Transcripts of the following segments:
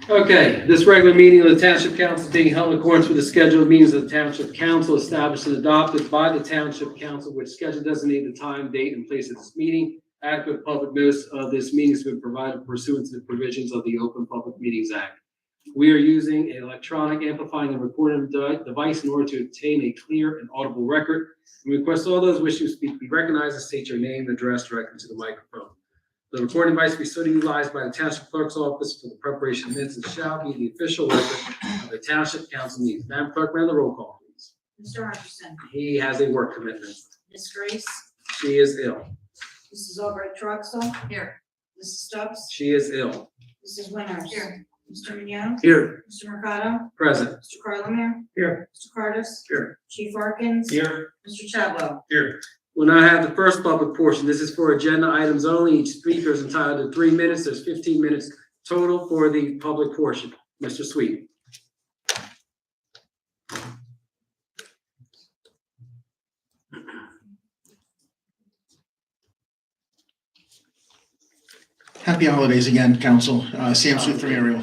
Okay, this regular meeting of the Township Council is being held in accordance with the schedule of meetings of the Township Council established and adopted by the Township Council, which schedule designates the time, date, and place of this meeting. Adequate public notice of this meeting has been provided pursuant to the provisions of the Open Public Meetings Act. We are using an electronic amplifying and recording device in order to obtain a clear and audible record. We request all those wishing to speak be recognized and state your name and address directly to the microphone. The recording device be so utilized by the Township Clerk's Office for the preparation of minutes and shall be the official record of the Township Council meetings. Madam Clerk, may I have the roll call, please? Mr. Anderson. He has a work commitment. Ms. Grace. She is ill. Mrs. Albright Troxel. Here. Mrs. Stubbs. She is ill. Mrs. Winters. Here. Mr. Mignano. Here. Mr. Mercado. Present. Mr. Carlemere. Here. Mr. Cardis. Here. Chief Harkins. Here. Mr. Chadwell. Here. We'll now have the first public portion. This is for agenda items only. Each speaker is entitled to 3 minutes. There's 15 minutes total for the public portion. Mr. Sweet. Happy holidays again, Council. Sam Sweet from Ariel.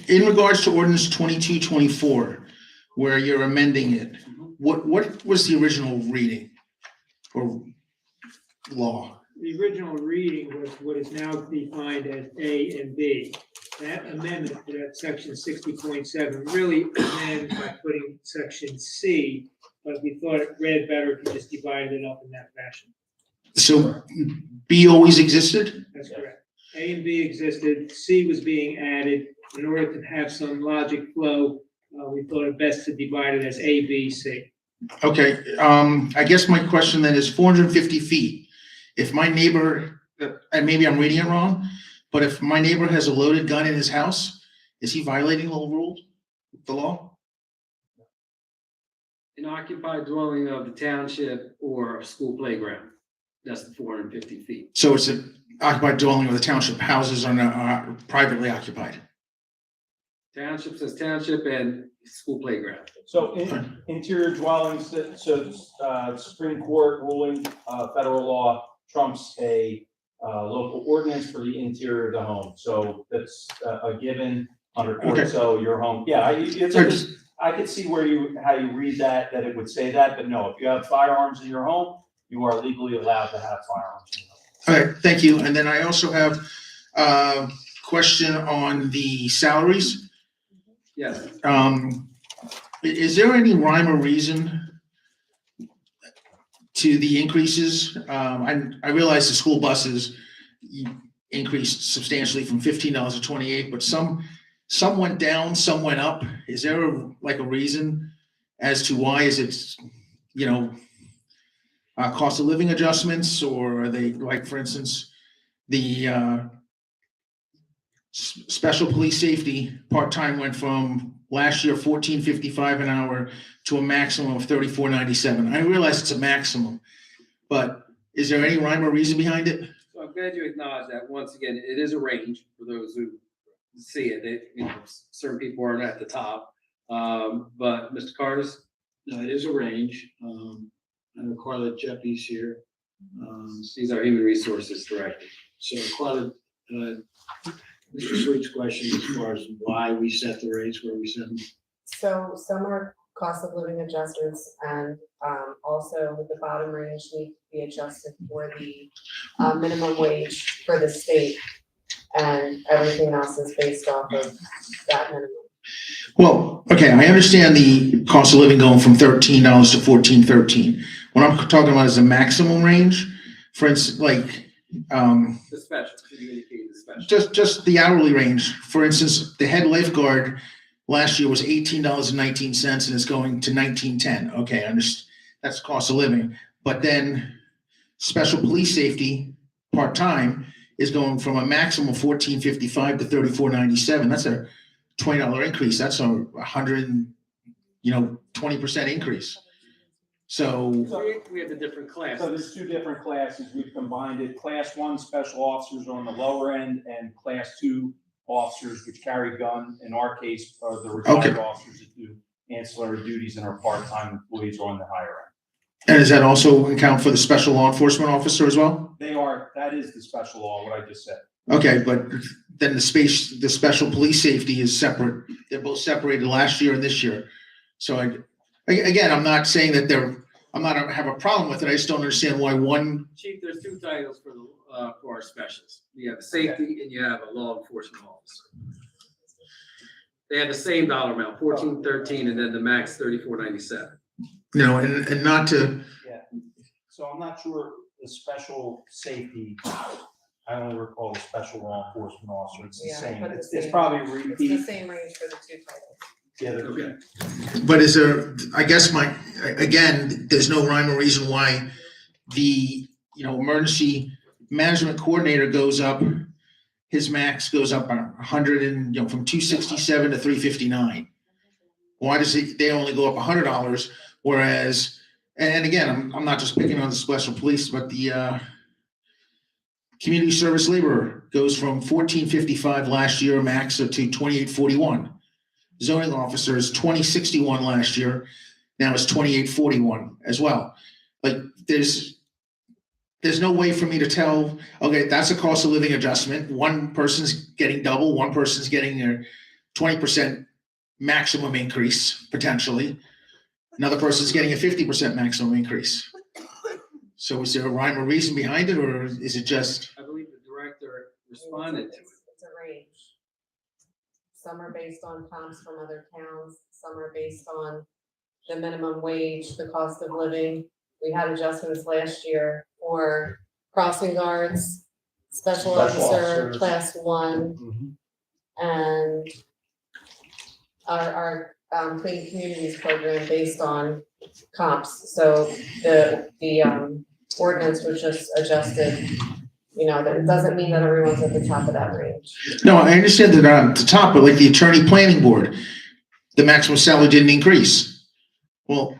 In regards to ordinance 2224, where you're amending it, what was the original reading or law? The original reading was what is now defined as A and B. That amendment to that section 60.7 really amends by putting section C, but we thought it read better if you just divided it up in that fashion. So B always existed? That's correct. A and B existed, C was being added. In order to have some logic flow, we thought it best to divide it as A, B, C. Okay, I guess my question then is 450 feet. If my neighbor, and maybe I'm reading it wrong, but if my neighbor has a loaded gun in his house, is he violating the law? An occupied dwelling of the township or a school playground. That's the 450 feet. So it's an occupied dwelling of the township, houses are not privately occupied. Township says township and school playground. So interior dwellings, so Supreme Court ruling, federal law trumps a local ordinance for the interior of the home. So that's a given under court. Okay. So your home, yeah, I could see how you read that it would say that, but no, if you have firearms in your home, you are legally allowed to have firearms in your home. All right, thank you. And then I also have a question on the salaries. Yes. Is there any rhyme or reason to the increases? I realize the school buses increased substantially from $15 to $28, but some went down, some went up. Is there a reason as to why? Is it, cost of living adjustments, or are they, like, for instance, the special police safety part-time went from last year $14.55 an hour to a maximum of $34.97. I realize it's a maximum, but is there any rhyme or reason behind it? So I'm glad you acknowledge that. Once again, it is a range for those who see it. Certain people aren't at the top. But Mr. Cardis? No, it is a range. I know Carla Jeffy's here. He's our Human Resources Director. So Carla, Mr. Sweet's question as far as why we set the rates where we set them. So some are cost of living adjustments, and also the bottom range need to be adjusted for the minimum wage for the state, and everything else is based off of that minimum. Well, okay, I understand the cost of living going from $13 to $14.13. What I'm talking about is the maximum range. For instance, like The special. You indicated the special. just the hourly range. For instance, the head lifeguard last year was $18.19 and it's going to $19.10. Okay, I understand that's cost of living. But then special police safety, part-time, is going from a maximum of $14.55 to $34.97. That's a $20 increase. That's a 20% increase. So, We have the different So there's classes. two different classes. We've combined it. Class 1 special officers are on the lower end, and Class 2 officers, which carry gun, in our case, are the retired Okay. officers that do ancillary duties and are part-time employees, are on the higher end. and does that also account for the special law enforcement officer as well? That is the special law, what I just said. Okay, but then the special police safety is separate. They're both separated last year and this year. So again, I'm not saying that I have a problem with it. I just don't understand why one. Chief, there's two titles for our specials. You have a safety and you have a law enforcement officer. They have the same dollar amount, 1413, and then the max 3497. And not to, Yeah. So I'm not sure the special safety, I only recall the special law enforcement officer. It's the Yeah, same. but It's same. probably a It's the repeat. same range for the two titles. Yeah, they're- Okay. but is there, I guess again, there's no rhyme or reason why the, emergency management coordinator goes up, his max goes up 100 and, from 267 to 359. Why they only go up $100, whereas, and again, I'm not just picking on the special police, but the community service laborer goes from 1455 last year max to 2841. Zoning officer is 2061 last year, now it's 2841 as well. Like there's no way for me to tell, okay, that's a cost of living adjustment. One person's getting double, one person's getting a 20% maximum increase potentially. Another person's getting a 50% maximum increase. So is there a rhyme or reason behind it, or is it just? I believe the director responded to it. It's a range. Some are based on comps from other towns, some are based on the minimum wage, the cost of living. We had adjustments last year for crossing guards, special officer, officers. class 1, Mhm. and our clean communities program based on comps. So the ordinance was just adjusted, that it doesn't mean that everyone's at the top of that range. No, I understand that at the top, but like the attorney planning board, the maximum salary didn't increase. Well,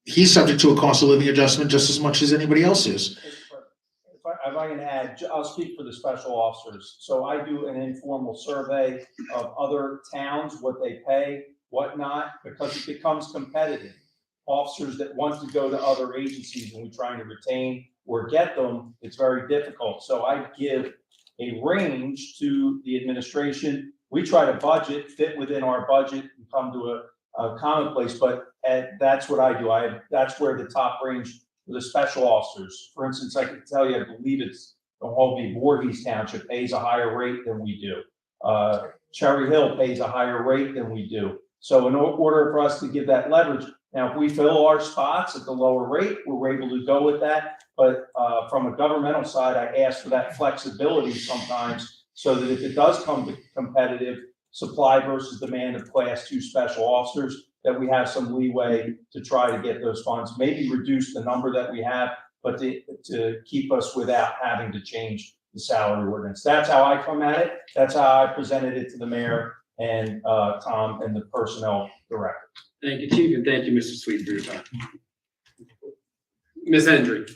he's subject to a cost of living adjustment just as much as anybody else is. If I can add, I'll speak for the special officers. So I do an informal survey of other towns, what they pay, whatnot, because it becomes competitive. Officers that want to go to other agencies and we're trying to retain or get them, it's very difficult. So I give a range to the administration. We try to fit within our budget and come to a common place, but that's what I do. That's where the top range for the special officers. For instance, I can tell you, I believe it's the Holby Voorhees Township pays a higher rate than we do. Cherry Hill pays a higher rate than we do. So in order for us to give that leverage, now if we fill our spots at the lower rate, we're able to go with that. But from a governmental side, I ask for that flexibility sometimes so that if it does come to competitive supply versus demand of class 2 special officers, that we have some leeway to try to get those funds, maybe reduce the number that we have, but to keep us without having to change the salary ordinance. That's how I come at it. That's how I presented it to the mayor and Tom and the personnel director. Thank you, Chief, and thank you, Mr. Sweet, for your time. Ms. Hendry.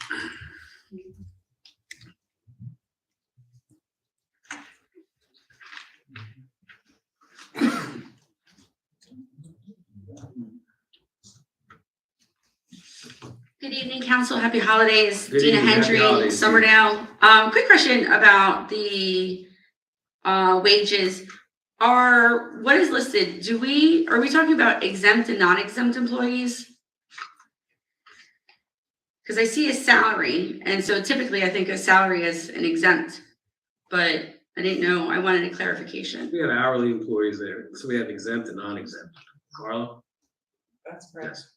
Good evening, council. Happy holidays. Good Dina evening. Happy Hendry, holidays. Summerdale. Quick question about the wages. What is listed? Are we talking about exempt and non-exempt employees? Because I see a salary, and so typically I think a salary is an exempt, but I didn't know. I wanted a clarification. We have hourly employees there, so we have exempt and non-exempt. Carla? That's correct. Yes.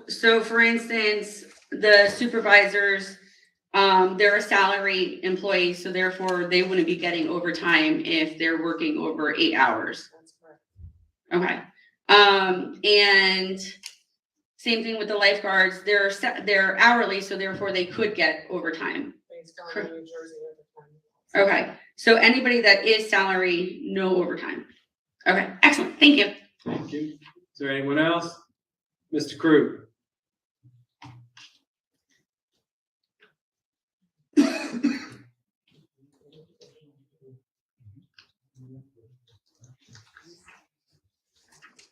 So for instance, the supervisors, they're a salary employee, so therefore they wouldn't be getting overtime if they're working over 8 hours. That's correct. Okay. And Same thing with the lifeguards, they're hourly, so therefore they could get overtime. Based on the New Jersey overtime. Okay, so anybody that is salary, no overtime. Okay, excellent, thank you. Thank you. Is there anyone else? Mr. Crew?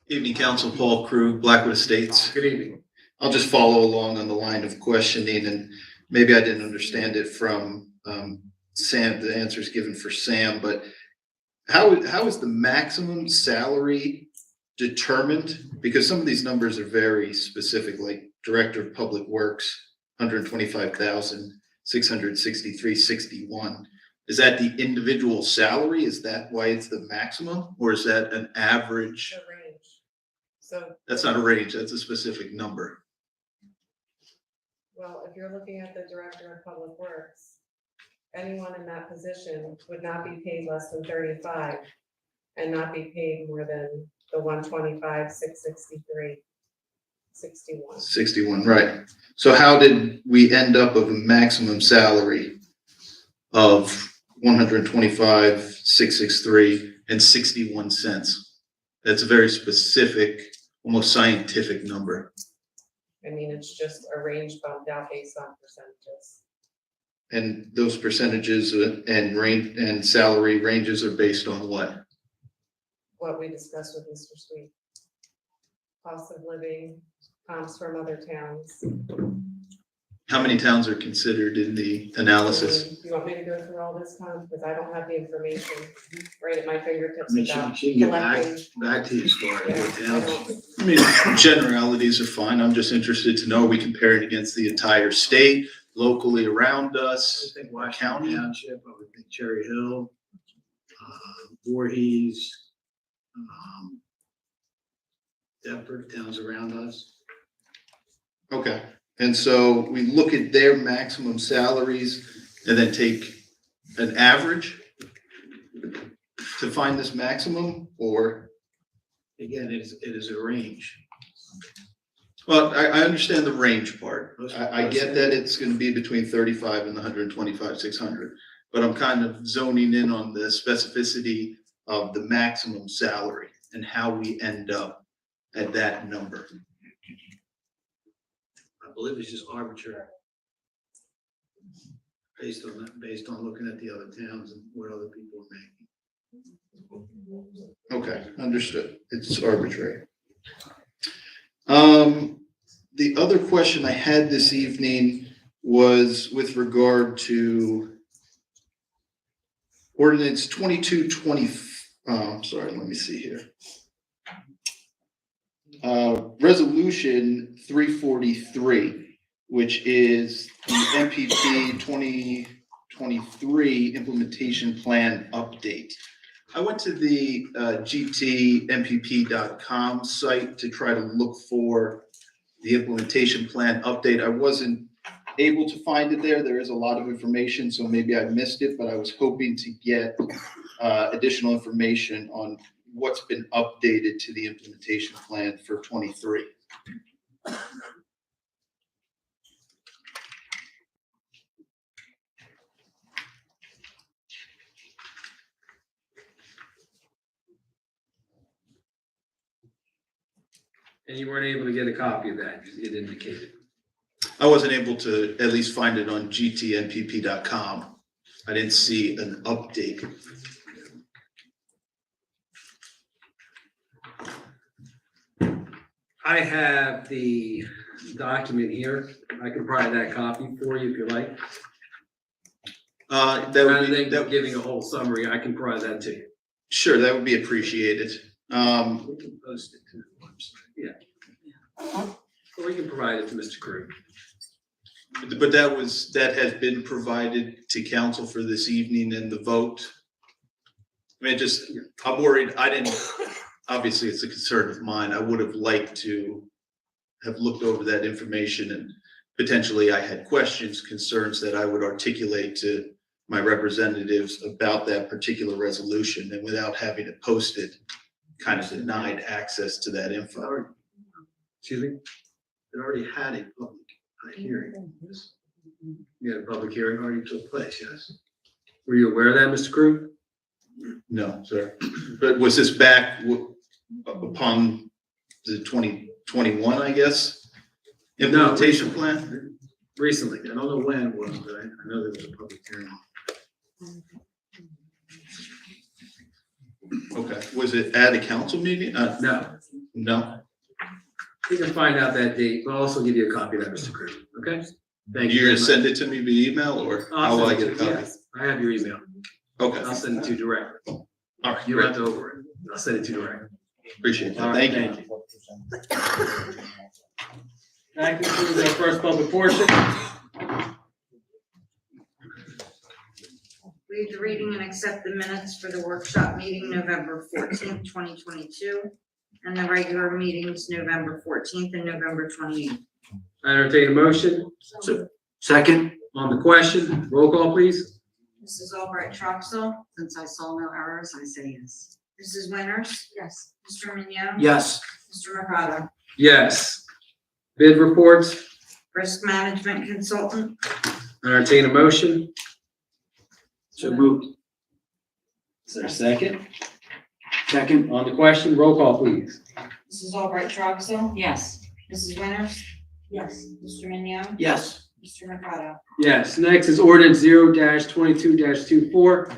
Evening, Council. Paul Crew, Blackwood Estates. Good evening. I'll just follow along on the line of questioning, and maybe I didn't understand it from Sam, the answers given for Sam, but how is the maximum salary determined? Because some of these numbers are very specific, like Director of Public Works, 125,663.61. Is that the individual salary? Is that why it's the maximum, or is that an average? The range. So, That's not a range, that's a specific number. well, if you're looking at the Director of Public Works, anyone in that position would not be paid less than 35 and not be paid more than the 125,663.61. 61, right. So how did we end up with a maximum salary of 125,663.61? That's a very specific, almost scientific number. I mean, it's just a range bumped out based on percentages. And those percentages and range and salary ranges are based on what? What we discussed with Mr. Sweet. Cost of living, comps from other towns. How many towns are considered in the analysis? You want me to go through all this, Tom? Because I don't have the information right at my fingertips I mean, about she can get collecting. back to you as far Yeah, as what I towns. don't- I mean, generalities are fine. I'm just interested to know, are we comparing against the entire state, locally around I us? would think Washington Township, I would think Cherry Hill, Voorhees, Deptford, towns around us. Okay, and so we look at their maximum salaries and then take an average to find this maximum, or? Again, it is a range. Well, I understand the range part. I get that it's gonna be between 35 and the 125,600, but I'm kind of zoning in on the specificity of the maximum salary and how we end up at that number. I believe it's just arbitrary. Based on looking at the other towns and what other people are making. Okay, understood. It's arbitrary. The other question I had this evening was with regard to ordinance 2220, sorry, let me see here. Resolution 343, which is the MPP 2023 implementation plan update. I went to the gtmpp.com site to try to look for the implementation plan update. I wasn't able to find it there. There is a lot of information, so maybe I missed it, but I was hoping to get additional information on what's been updated to the implementation plan for 23. And you weren't able to get a copy of that, it indicated. I wasn't able to at least find it on gtmpp.com. I didn't see an update. I have the document here. I can provide that copy for you if you like. That Rather would be, than giving a whole summary, I can provide that to you. sure, that would be appreciated. We can post it to the website. Or we can provide it to Mr. Crew. But that has been provided to council for this evening in the vote. I mean, I'm worried, obviously it's a concern of mine. I would have liked to have looked over that information, and potentially I had questions, concerns that I would articulate to my representatives about that particular resolution, and without having it posted, kind of denied access to that info. Excuse me? it already had a public hearing. Yeah, the public hearing already took place, yes. Were you aware of that, Mr. Crew? No, sir. But was this back upon the 2021, I guess? Implementation plan? Recently, I don't know when it was, but I know there was a public hearing. Okay. Was it at a council meeting? No. No. You can find out that date. I'll also give you a copy of that, Mr. Crew. Okay? Thank you. You're very gonna much. send it to me via email or how will I get a copy? Yes, I have your email. Okay. I'll send it to you directly. All right. You don't Great. have to over it. I'll send it to you directly. Appreciate All that. right, Thank you. That concludes our first public portion. Read the reading and accept the minutes for the workshop meeting November 14th, 2022, and the regular meetings November 14th and November 28th. I entertain a motion Second? on the question. Roll call, please. Mrs. Albright Troxel, Since I saw no errors, I say yes. Mrs. Winters, Yes. Mr. Mignon. Yes. Mr. Mercado. Yes. Bid reports. Risk management consultant, I entertain a motion. So moved. Is there a second? Second? On the question, roll call, please. Mrs. Albright Troxel, Yes. Mrs. Winters, Yes. Mr. Mignon, Yes. Mr. Mercado. Yes, next is ordinance 0-22-24.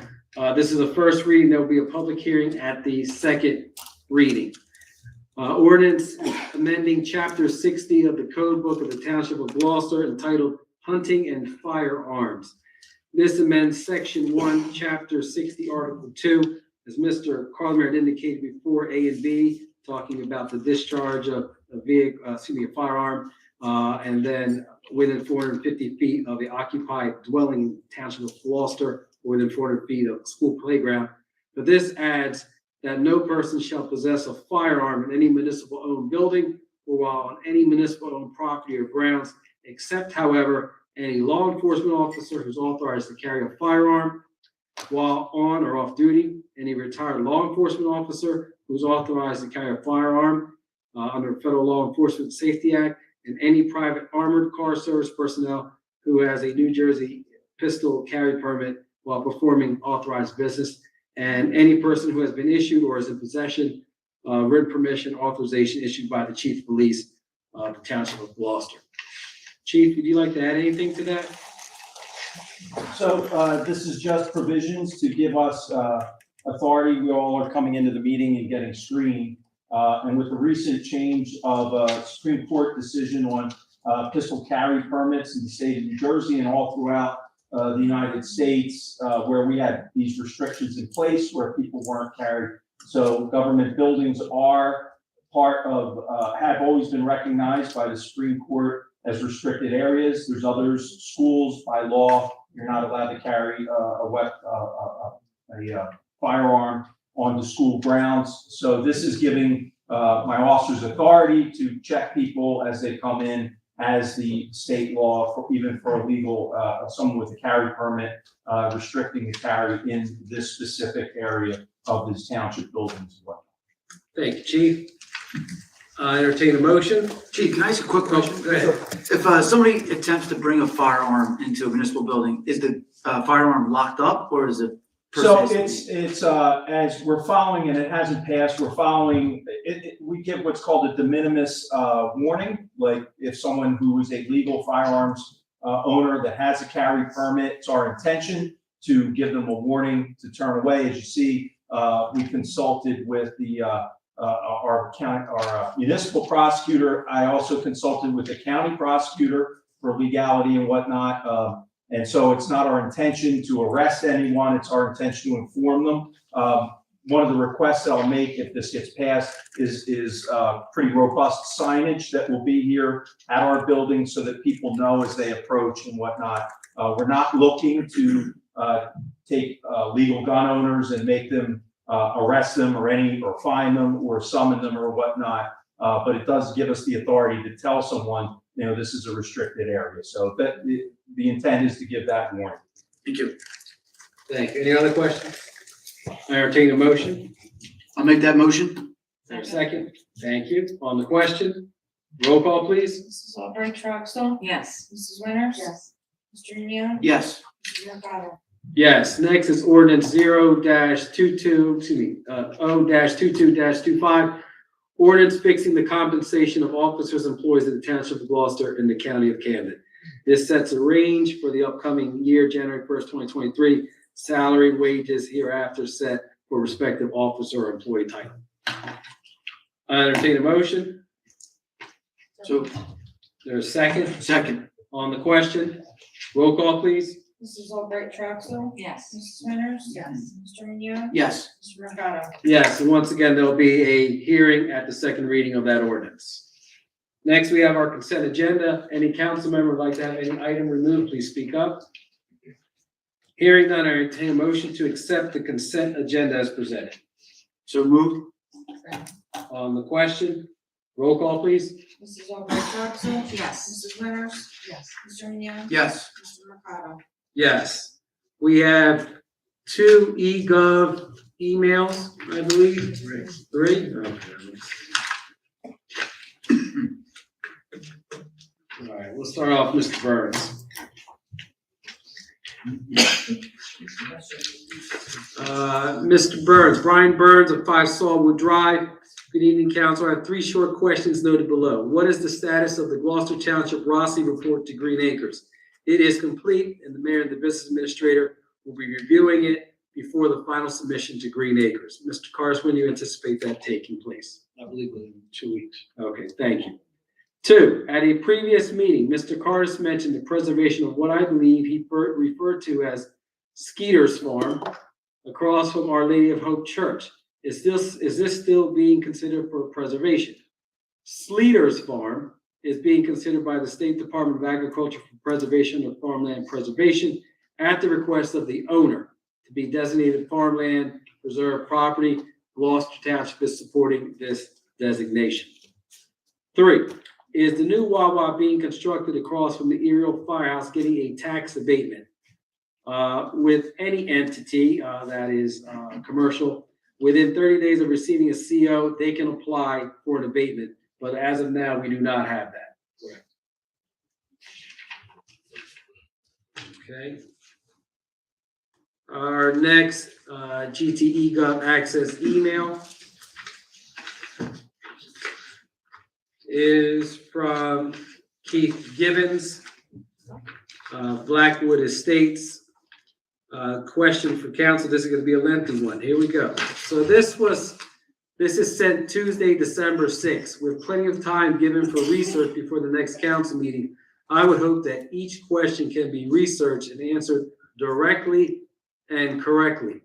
This is the first reading. There will be a public hearing at the second reading. Ordinance amending chapter 60 of the code book of the Township of Gloucester entitled Hunting and Firearms. This amends section 1, chapter 60, article 2, as Mr. Carlmer had indicated before, A and B, talking about the discharge of a vehicle, a firearm, and then within 450 feet of the occupied dwelling in the Township of Gloucester, or within 400 feet of a school playground. But this adds that no person shall possess a firearm in any municipal-owned building or while on any municipal-owned property or grounds, except, however, any law enforcement officer who's authorized to carry a firearm while on or off duty, any retired law enforcement officer who's authorized to carry a firearm under Federal Law Enforcement Safety Act, and any private armored car service personnel who has a New Jersey pistol carry permit while performing authorized business, and any person who has been issued or is in possession of written permission authorization issued by the Chief of Police of the Township of Gloucester. Chief, would you like to add anything to that? So this is just provisions to give us authority. We all are coming into the meeting and getting screened. And with the recent change of Supreme Court decision on pistol carry permits in the state of New Jersey and all throughout the United States, where we had these restrictions in place where people weren't carried. So government buildings are part of, have always been recognized by the Supreme Court as restricted areas. There's others, schools by law, you're not allowed to carry a firearm on the school grounds. So this is giving my officers authority to check people as they come in, as the state law, for even for illegal, someone with a carry permit, restricting the carry in this specific area of this township buildings as well. Thank you, Chief. Entertain a motion. Chief, can I ask a quick question? Go ahead. If somebody attempts to bring a firearm into a municipal building, is the firearm locked up or is it? So it's as we're following, and it hasn't passed, we're following, we give what's called a de minimis warning. Like if someone who is a legal firearms owner that has a carry permit, it's our intention to give them a warning to turn away. As you see, we consulted with our municipal prosecutor. I also consulted with the county prosecutor for legality and whatnot. And so it's not our intention to arrest anyone, it's our intention to inform them. One of the requests that I'll make if this gets passed is pretty robust signage that will be here at our building so that people know as they approach and whatnot. We're not looking to take legal gun owners and make them arrest them or fine them or summon them or whatnot. But it does give us the authority to tell someone, this is a restricted area. So that the intent is to give that warning. Thank you. Thank you. Any other questions? I entertain a motion. I'll make that motion. Is there a second? Thank you. On the question, Roll call, please. Mrs. Albright Troxel. Yes. Mrs. Winters. Yes. Mr. Neal. Yes. Mr. Mercado. Yes, next is ordinance 0-22-25. Ordinance fixing the compensation of officers, employees of the Township of Gloucester in the County of Camden. This sets a range for the upcoming year, January 1st, 2023. Salary and wages hereafter set for respective officer or employee title. I entertain a motion. So, There's a second second. on the question. Roll call, please. Mrs. Albright Troxel. Yes. Mrs. Winters. Yes. Mr. Neal. Yes. Mr. Mercado. Yes, and once again, there'll be a hearing at the second reading of that ordinance. Next, we have our consent agenda. Any council member would like to have any item removed, please speak up. Hearing none, I entertain a motion to accept the consent agenda as presented. So moved. On the question, roll call, please. Mrs. Albright Troxel. Yes. Mrs. Winters. Yes. Mr. Neal. Yes. Mr. Mercado. Yes. We have 2 eGov emails, I believe. 3? Okay. All right, we'll start off, Mr. Burns. Mr. Burns, Brian Burns of 5 Sawwood Drive. Good evening, council. I have 3 short questions noted below. What is the status of the Gloucester Township Rossi report to Green Acres? It is complete, and the mayor and the business administrator will be reviewing it before the final submission to Green Acres. Mr. Cars, when do you anticipate that taking place? I believe within 2 weeks. Okay, thank you. 2, at a previous meeting, Mr. Cars mentioned the preservation of what I believe he referred to as Skeeter's Farm across from Our Lady of Hope Church. Is this still being considered for preservation? Sleater's Farm is being considered by the State Department of Agriculture for preservation of farmland preservation at the request of the owner to be designated farmland preserved property. Gloucester Township is supporting this designation. 3, is the new Wawa being constructed across from the Ariel Firehouse getting a tax abatement? With any entity that is commercial, within 30 days of receiving a CO, they can apply for an abatement. But as of now, we do not have that. Correct. Okay. Our next GTE Gov access email is from Keith Gibbons, Blackwood Estates. Question for council. This is going to be a lengthy one. Here we go. So this is sent Tuesday, December 6th, with plenty of time given for research before the next council meeting. I would hope that each question can be researched and answered directly and correctly,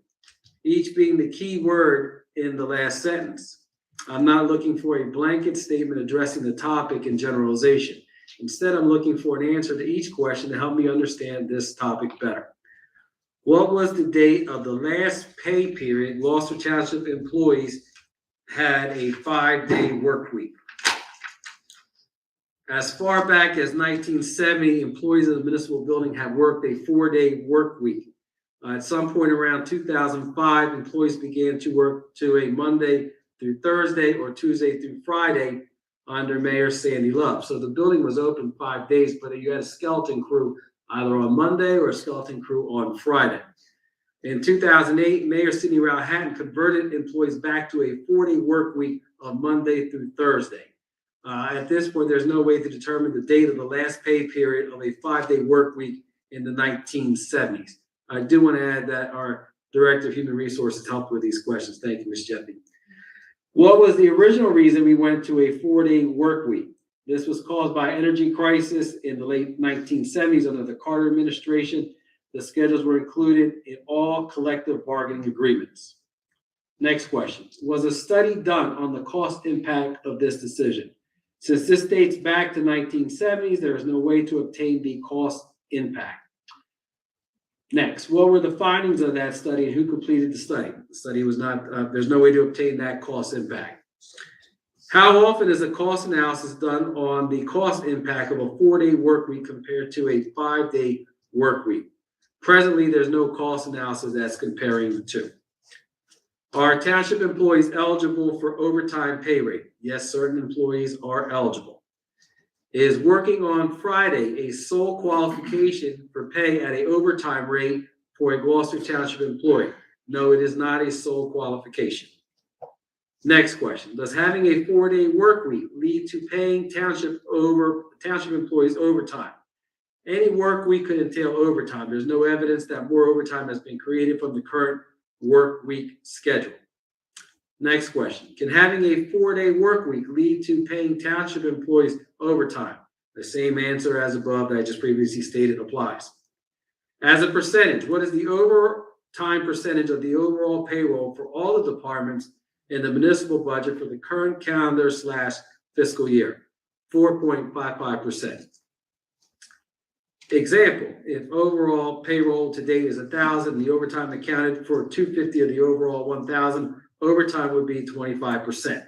each being the key word in the last sentence. I'm not looking for a blanket statement addressing the topic in generalization. Instead, I'm looking for an answer to each question to help me understand this topic better. What was the date of the last pay period Gloucester Township employees had a 5-day work week? As far back as 1970, employees of the municipal building have worked a 4-day work week. At some point around 2005, employees began to work to a Monday through Thursday or Tuesday through Friday under Mayor Sandy Love. So the building was open 5 days, but you had a skeleton crew either on Monday or a skeleton crew on Friday. In 2008, Mayor Sidney Rao Hatton converted employees back to a 4-day work week of Monday through Thursday. At this point, there's no way to determine the date of the last pay period of a 5-day work week in the 1970s. I do want to add that our Director of Human Resources helped with these questions. Thank you, Ms. Jeffy. What was the original reason we went to a 4-day work week? This was caused by energy crisis in the late 1970s under the Carter administration. The schedules were included in all collective bargaining agreements. Next question. Was a study done on the cost impact of this decision? Since this dates back to 1970s, there is no way to obtain the cost impact. Next, what were the findings of that study and who completed the study? The study was not, there's no way to obtain that cost impact. How often is a cost analysis done on the cost impact of a 4-day work week compared to a 5-day work week? Presently, there's no cost analysis that's comparing the two. Are township employees eligible for overtime pay rate? Yes, certain employees are eligible. Is working on Friday a sole qualification for pay at a overtime rate for a Gloucester Township employee? No, it is not a sole qualification. Next question. Does having a 4-day work week lead to paying township employees overtime? Any work week could entail overtime. There's no evidence that more overtime has been created from the current work week schedule. Next question. Can having a 4-day work week lead to paying township employees overtime? The same answer as above that I just previously stated applies. As a percentage, what is the overtime percentage of the overall payroll for all the departments in the municipal budget for the current calendar/fiscal year? 4.55%. Example, if overall payroll to date is 1,000, the overtime accounted for 250 of the overall 1,000, overtime would be 25%.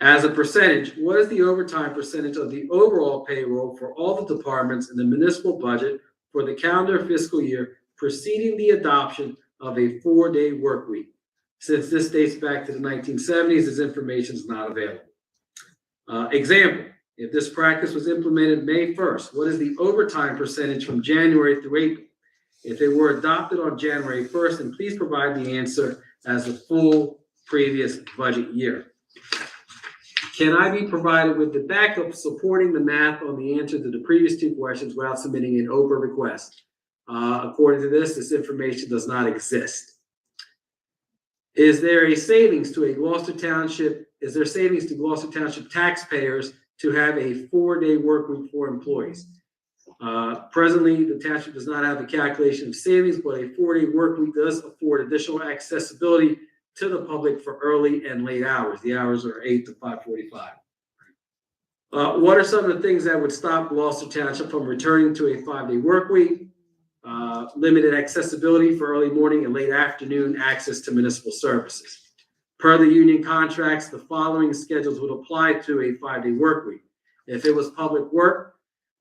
As a percentage, what is the overtime percentage of the overall payroll for all the departments in the municipal budget for the calendar fiscal year preceding the adoption of a 4-day work week? Since this dates back to the 1970s, this information is not available. Example, if this practice was implemented May 1st, what is the overtime percentage from January through April? If they were adopted on January 1st, then please provide the answer as the full previous budget year. Can I be provided with the backup supporting the math on the answer to the previous 2 questions without submitting an OPA request? According to this information does not exist. Is there savings to Gloucester Township taxpayers to have a 4-day work week for employees? Presently, the township does not have a calculation of savings, but a 4-day work week does afford additional accessibility to the public for early and late hours. The hours are 8 to 5:45. What are some of the things that would stop Gloucester Township from returning to a 5-day work week? Limited accessibility for early morning and late afternoon access to municipal services. Per the union contracts, the following schedules would apply to a 5-day work week. If it was public works,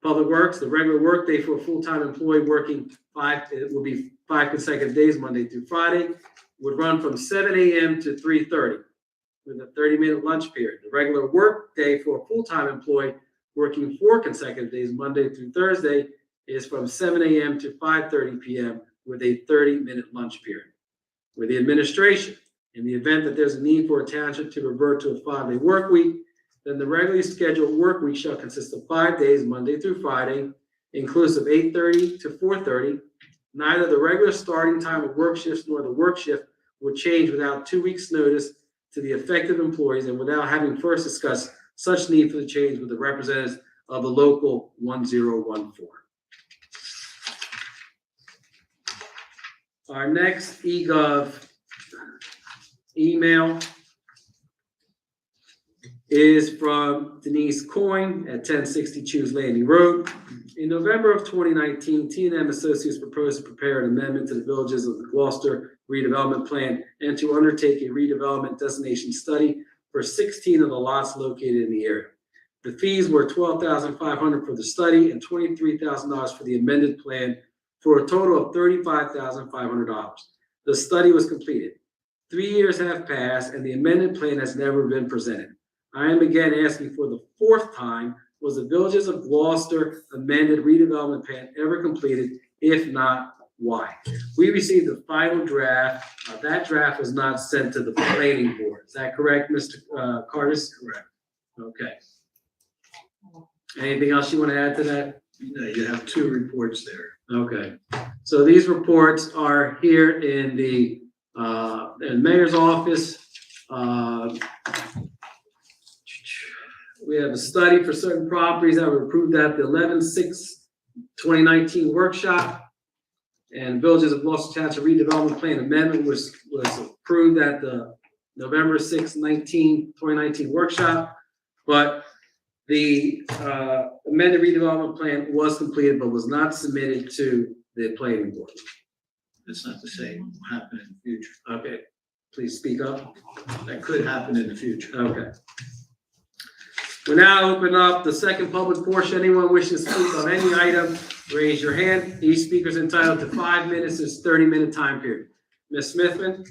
the regular work day for a full-time employee working it would be 5 consecutive days, Monday through Friday, would run from 7 a.m. to 3:30 with a 30-minute lunch period. The regular work day for a full-time employee working 4 consecutive days, Monday through Thursday, is from 7 a.m. to 5:30 p.m. with a 30-minute lunch period. With the administration, in the event that there's a need for a township to revert to a 5-day work week, then the regularly scheduled work week shall consist of 5 days, Monday through Friday, inclusive 8:30 to 4:30. Neither the regular starting time of work shifts nor the work shift would change without 2 weeks' notice to the affected employees and without having first discussed such need for the change with the representatives of the local 1014. Our next eGov email is from Denise Coyne at 1060 Choose Landing Road. In November of 2019, T&M Associates proposed to prepare an amendment to the Villages of the Gloucester redevelopment plan and to undertake a redevelopment destination study for 16 of the lots located in the area. The fees were $12,500 for the study and $23,000 for the amended plan, for a total of $35,500. The study was completed. 3 years have passed and the amended plan has never been presented. I am again asking for the 4th time, was the Villages of Gloucester amended redevelopment plan ever completed? If not, why? We received the final draft. That draft was not sent to the planning board. Is that correct, Mr. Cardis? Correct. Okay. Anything else you want to add to that? No, you have 2 reports there. Okay. So these reports are here in the mayor's office. We have a study for certain properties that were approved at the 11/6/2019 workshop. And Villages of Gloucester Township redevelopment plan amendment was approved at the November 6, 2019 workshop. But the amended redevelopment plan was completed but was not submitted to the planning board. That's not to say it will happen in the future. Okay, please speak up. That could happen in the future. Okay. We now open up the second public portion. Anyone wishing to speak on any item, raise your hand. Each speaker is entitled to 5 minutes. It's 30-minute time period. Ms. Smithman?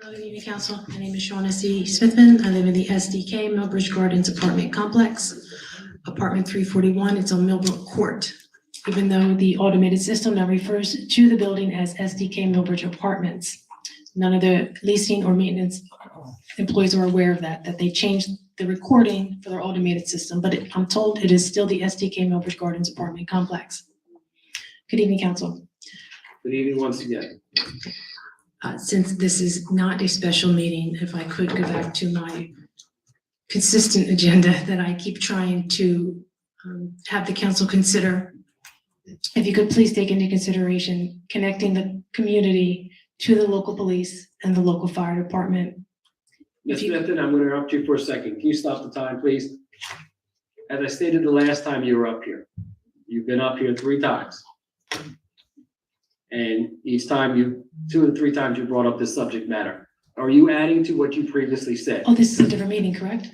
Good evening, Council. My name is Shaughnessy Smithman. I live in the SDK Millbridge Gardens apartment complex, apartment 341. It's on Millbrook Court. Even though the automated system now refers to the building as SDK Millbridge Apartments, none of the leasing or maintenance employees are aware of that they changed the recording for their automated system, but I'm told it is still the SDK Millbridge Gardens apartment complex. Good evening, Council. Good evening once again. Since this is not a special meeting, if I could go back to my consistent agenda that I keep trying to have the council consider. If you could please take into consideration connecting the community to the local police and the local fire department. Ms. Smithson, I'm going to interrupt you for a second. Can you stop the time, please? As I stated the last time you were up here, you've been up here 3 times. And each time 2 and 3 times you brought up this subject matter. Are you adding to what you previously said? Oh, this is a different meeting, correct?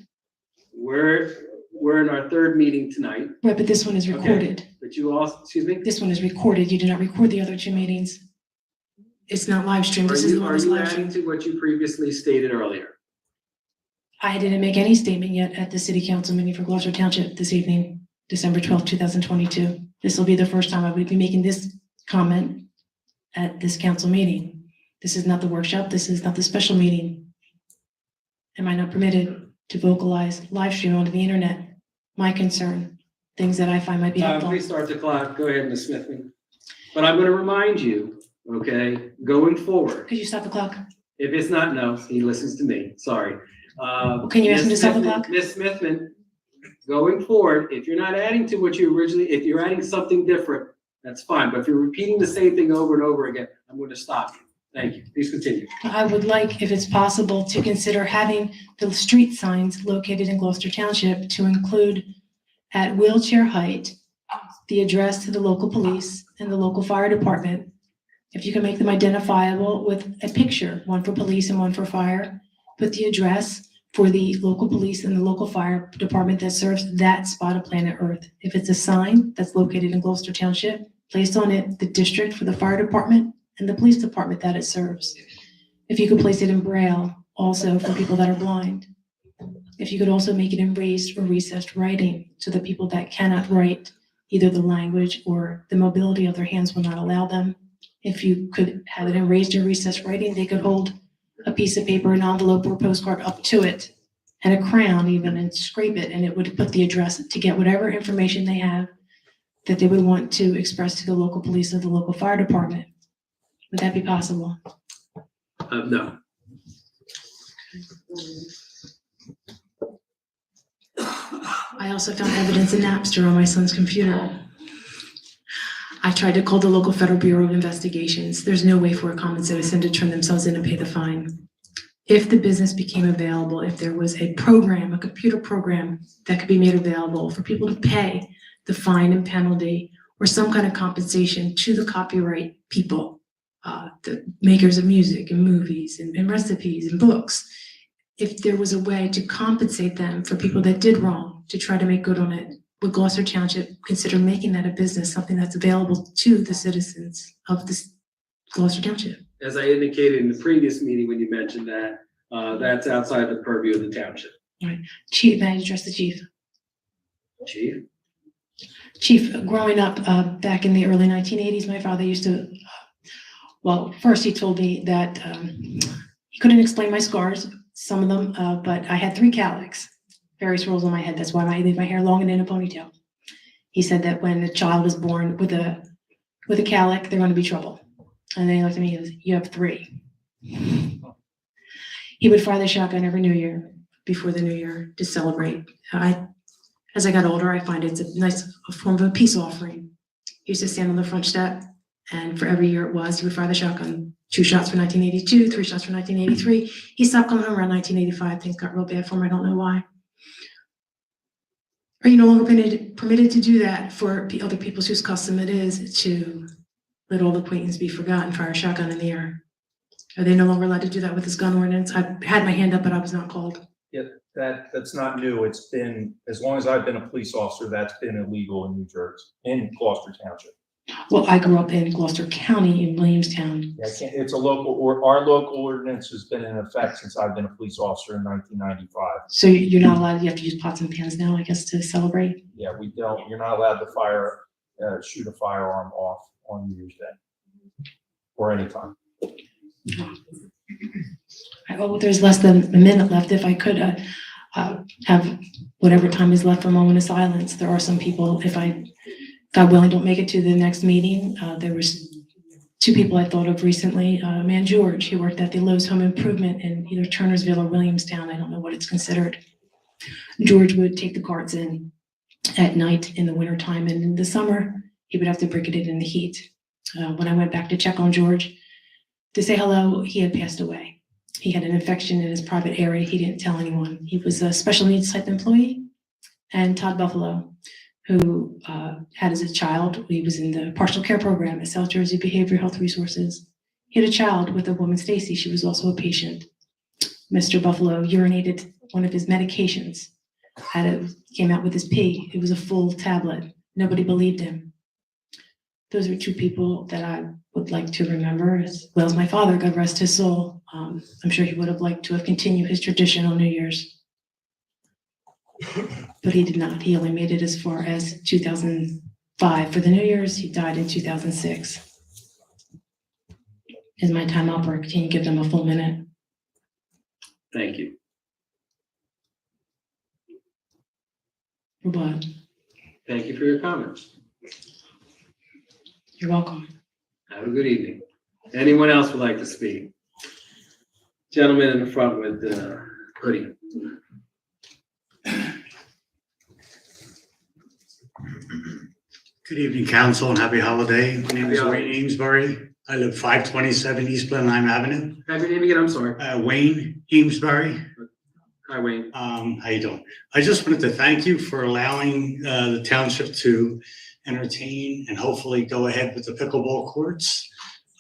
We're in our 3rd meeting tonight, Right, but this one is recorded. but you also, excuse me? This one is recorded. You did not record the other 2 meetings. It's not live streamed. This is the one Are that's you live adding streamed. to what you previously stated earlier? I didn't make any statement yet at the city council meeting for Gloucester Township this evening, December 12th, 2022. This will be the first time I would be making this comment at this council meeting. This is not the workshop. This is not the special meeting. Am I not permitted to vocalize live stream onto the internet? My concern, things that I find might be helpful. Please start the clock. Go ahead, Ms. Smithman. But I'm going to remind you, okay, going forward, Could you stop the clock? if it's not, no, he listens to me, sorry. Can you ask him to Ms. stop the Smithman- clock? Ms. Smithman, going forward, if you're not adding to what you originally, if you're adding something different, that's fine. But if you're repeating the same thing over and over again, I'm going to stop you. Thank you. Please continue. I would like, if it's possible, to consider having the street signs located in Gloucester Township to include at wheelchair height, the address to the local police and the local fire department. If you can make them identifiable with a picture, one for police and one for fire, put the address for the local police and the local fire department that serves that spot of planet Earth. If it's a sign that's located in Gloucester Township, place on it the district for the fire department and the police department that it serves. If you could place it in Braille also for people that are blind. If you could also make it in raised or recessed writing so that people that cannot write either the language or the mobility of their hands will not allow them. If you could have it in raised or recessed writing, they could hold a piece of paper, an envelope or postcard up to it and a crayon even and scrape it, and it would put the address to get whatever information they have that they would want to express to the local police or the local fire department. Would that be possible? No. I also found evidence in Napster on my son's computer. I tried to call the local Federal Bureau of Investigations. There's no way for a common citizen to turn themselves in and pay the fine. If the business became available, if there was a program, a computer program that could be made available for people to pay the fine and penalty or some kind of compensation to the copyright people, the makers of music and movies and recipes and books, if there was a way to compensate them for people that did wrong, to try to make good on it, would Gloucester Township consider making that a business, something that's available to the citizens of this Gloucester Township? As I indicated in the previous meeting when you mentioned that, that's outside the purview of the township. Chief, may I address the chief? Chief? Chief, growing up back in the early 1980s, my father used to, well, first he told me that he couldn't explain my scars, some of them, but I had 3 cowlicks, various rolls on my head. That's why I leave my hair long and in a ponytail. He said that when a child is born with a cowlick, they're going to be trouble. And then he looked at me and he goes, "You have 3." He would fire the shotgun every New Year, before the New Year, to celebrate. As I got older, I find it's a nice form of a peace offering. He used to stand on the front step, and for every year it was, he would fire the shotgun. 2 shots for 1982, 3 shots for 1983. He stopped coming home around 1985. Things got real bad for him. I don't know why. Are you no longer permitted to do that for other people whose custom it is to let old acquaintance be forgotten, fire a shotgun in the air? Are they no longer allowed to do that with this gun ordinance? I had my hand up, but I was not called. Yeah, that's not new. It's been, as long as I've been a police officer, that's been illegal in New Jersey, in Gloucester Township. Well, I grew up in Gloucester County in Williamstown. Yeah, I can't, it's a local, or our local ordinance has been in effect since I've been a police officer in 1995. So you're not allowed, you have to use pots and pans now, I guess, to celebrate? Yeah, you're not allowed to shoot a firearm off on New Year's Day or anytime. Oh, there's less than a minute left. If I could have whatever time is left for a moment of silence. There are some people, if I, God willing, don't make it to the next meeting. There was two people I thought of recently. Man George, he worked at the Lowe's Home Improvement in either Turnersville or Williamstown. I don't know what it's considered. George would take the carts in at night in the wintertime, and in the summer, he would have to briquette it in the heat. When I went back to check on George to say hello, he had passed away. He had an infection in his private area. He didn't tell anyone. He was a special needs type employee. And Todd Buffalo, who had as a child, he was in the partial care program at South Jersey Behavioral Health Resources. He had a child with a woman, Stacy. She was also a patient. Mr. Buffalo urinated one of his medications, came out with his pee. It was a full tablet. Nobody believed him. Those are two people that I would like to remember, as well as my father, God rest his soul. I'm sure he would have liked to have continued his tradition on New Year's. But he did not. He only made it as far as 2005 for the New Year's. He died in 2006. Is my time up, or can you give them a full minute? Thank you. For what? Thank you for your comments. You're welcome. Have a good evening. Anyone else would like to speak? Gentleman in the front with the hoodie. Good evening, council, and happy holiday. My name is Wayne Amesbury. I live 527 East Blenheim Avenue. Have your name again? I'm sorry. Wayne Amesbury. Hi, Wayne. How you doing? I just wanted to thank you for allowing the township to entertain and hopefully go ahead with the pickleball courts.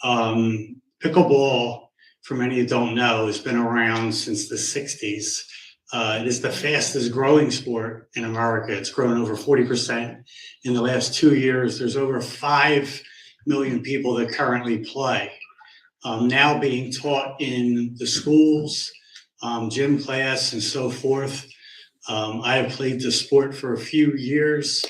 Pickleball, for many who don't know, has been around since the 60s. It is the fastest growing sport in America. It's grown over 40% in the last 2 years. There's over 5 million people that currently play. Now being taught in the schools, gym class and so forth. I have played the sport for a few years.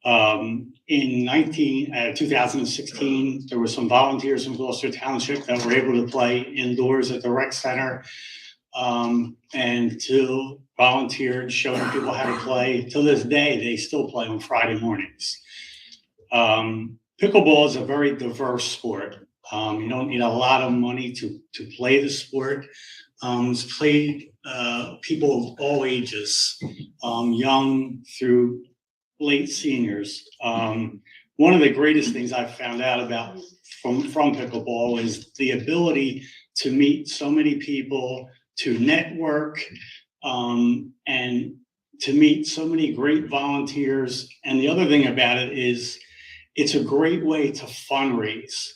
In 2016, there were some volunteers in Gloucester Township that were able to play indoors at the rec center. And two volunteered showing people how to play. To this day, they still play on Friday mornings. Pickleball is a very diverse sport. You don't need a lot of money to play the sport. It's played people of all ages, young through late seniors. One of the greatest things I've found out about from pickleball is the ability to meet so many people, to network, and to meet so many great volunteers. And the other thing about it is it's a great way to fundraise.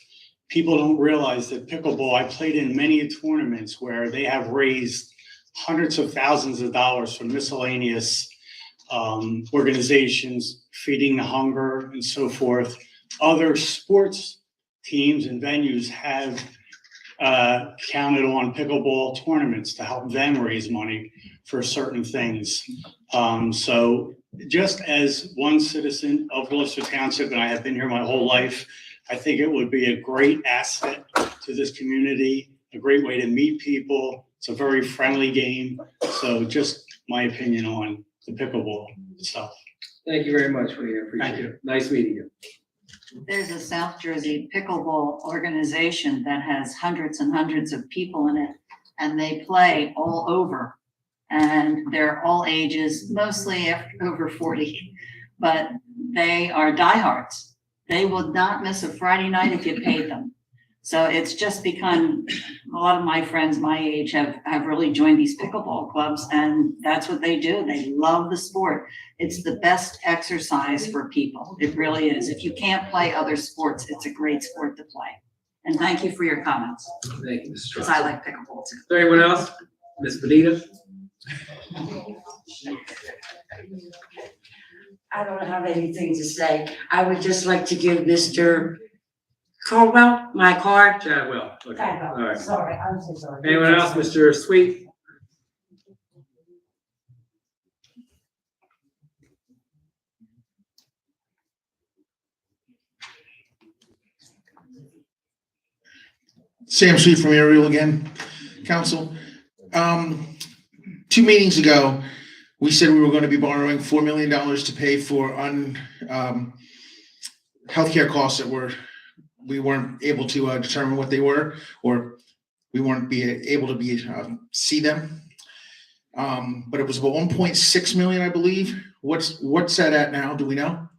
People don't realize that pickleball, I played in many tournaments where they have raised hundreds of thousands of dollars for miscellaneous organizations, feeding the hunger and so forth. Other sports teams and venues have counted on pickleball tournaments to help them raise money for certain things. So just as one citizen of Gloucester Township, and I have been here my whole life, I think it would be a great asset to this community, a great way to meet people. It's a very friendly game. So just my opinion on the pickleball itself. Thank you very much, Wayne. I appreciate Thank you. it. Nice meeting you. There's a South Jersey pickleball organization that has hundreds and hundreds of people in it, and they play all over. And they're all ages, mostly over 40, but they are diehards. They would not miss a Friday night if you paid them. So it's just become, a lot of my friends my age have really joined these pickleball clubs, and that's what they do. They love the sport. It's the best exercise for people. It really is. If you can't play other sports, it's a great sport to play. And thank you for your comments, Thank you, Mrs. because Strauss. I like pickleball too. Is there anyone else? Ms. Benita? I don't have anything to say. I would just like to give Mr. Caldwell my card. Chadwell, okay, all right. Sorry, I'm so sorry. Anyone else, Mr. Sweet? Sam Sweet from Ariel again, council. 2 meetings ago, we said we were going to be borrowing $4 million to pay for healthcare costs that we weren't able to determine what they were, or we weren't able to see them. But it was about 1.6 million, I believe. What's that at now? Do we know?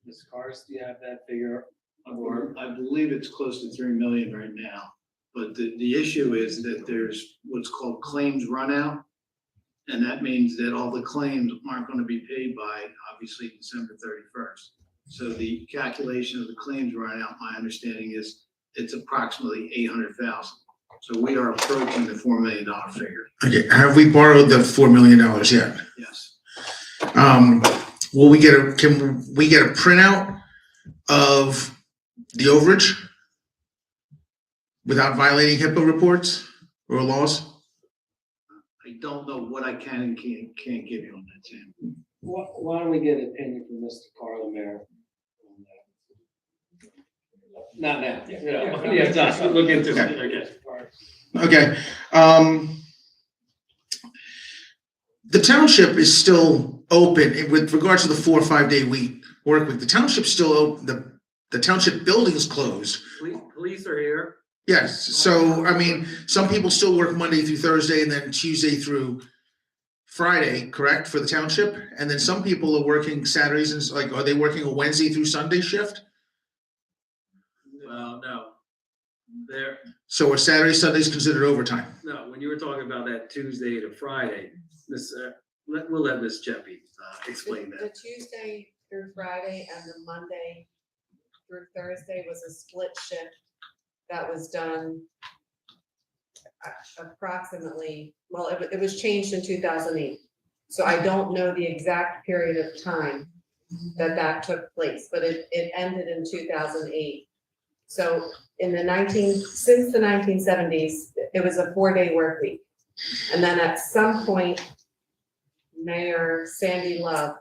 Ms. Cars, do you have that figure? Or I believe it's close to 3 million right now. But the issue is that there's what's called claims run out. And that means that all the claims aren't going to be paid by, obviously, December 31st. So the calculation of the claims run out, my understanding is it's approximately 800,000. So we are approaching the $4 million figure. Okay, have we borrowed the $4 million yet? Yes. Can we get a printout of the overage without violating HIPAA reports or laws? I don't know what I can and can't give you on that, Sam. Why don't we get an opinion from Mr. Carl, Mayor? Not now. Yeah, Josh, we'll look into it. Okay. The township is still open with regards to the 4 or 5 day work week. The township's still open. The township building is closed. Police are here. Yes. So, I mean, some people still work Monday through Thursday and then Tuesday through Friday, correct, for the township? And then some people are working Saturdays and are they working a Wednesday through Sunday shift? Well, no. So are Saturday, Sundays considered overtime? No, when you were talking about that Tuesday to Friday, we'll let Ms. Jeppy explain The that. Tuesday through Friday and the Monday through Thursday was a split shift that was done approximately, well, it was changed in 2008. So I don't know the exact period of time that took place, but it ended in 2008. So since the 1970s, it was a 4-day work week. And then at some point, Mayor Sandy Love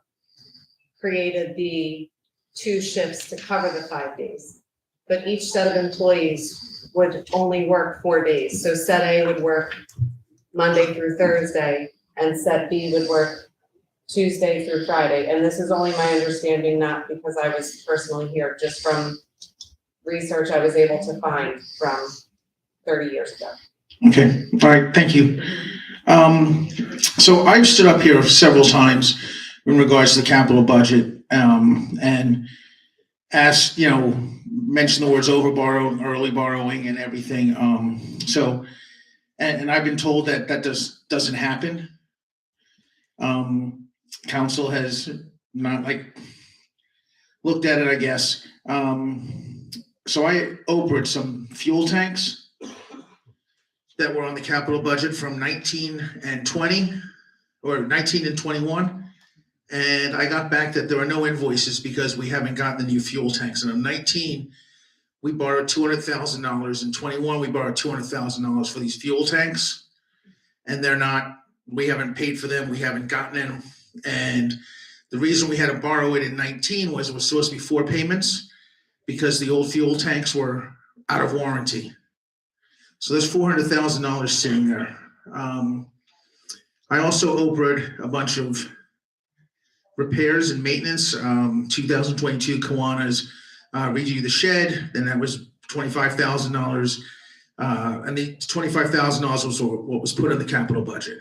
created the 2 shifts to cover the 5 days. But each set of employees would only work 4 days. So set A would work Monday through Thursday, and set B would work Tuesday through Friday. And this is only my understanding, not because I was personally here, just from research I was able to find from 30 years ago. Okay, all right, thank you. So I've stood up here several times in regards to the capital budget, and asked, mentioned the words overborrow, early borrowing and everything. And I've been told that doesn't happen. Council has not looked at it, I guess. So I overed some fuel tanks that were on the capital budget from 19 and 20, or 19 and 21. And I got back that there are no invoices because we haven't gotten the new fuel tanks. And in 19, we borrowed $200,000. In 21, we borrowed $200,000 for these fuel tanks. And we haven't paid for them. We haven't gotten them. And the reason we had to borrow it in 19 was it was supposed to be 4 payments because the old fuel tanks were out of warranty. So there's $400,000 sitting there. I also overed a bunch of repairs and maintenance. 2022 Kiwanis redo the shed, then that was $25,000. And the $25,000 was what was put in the capital budget.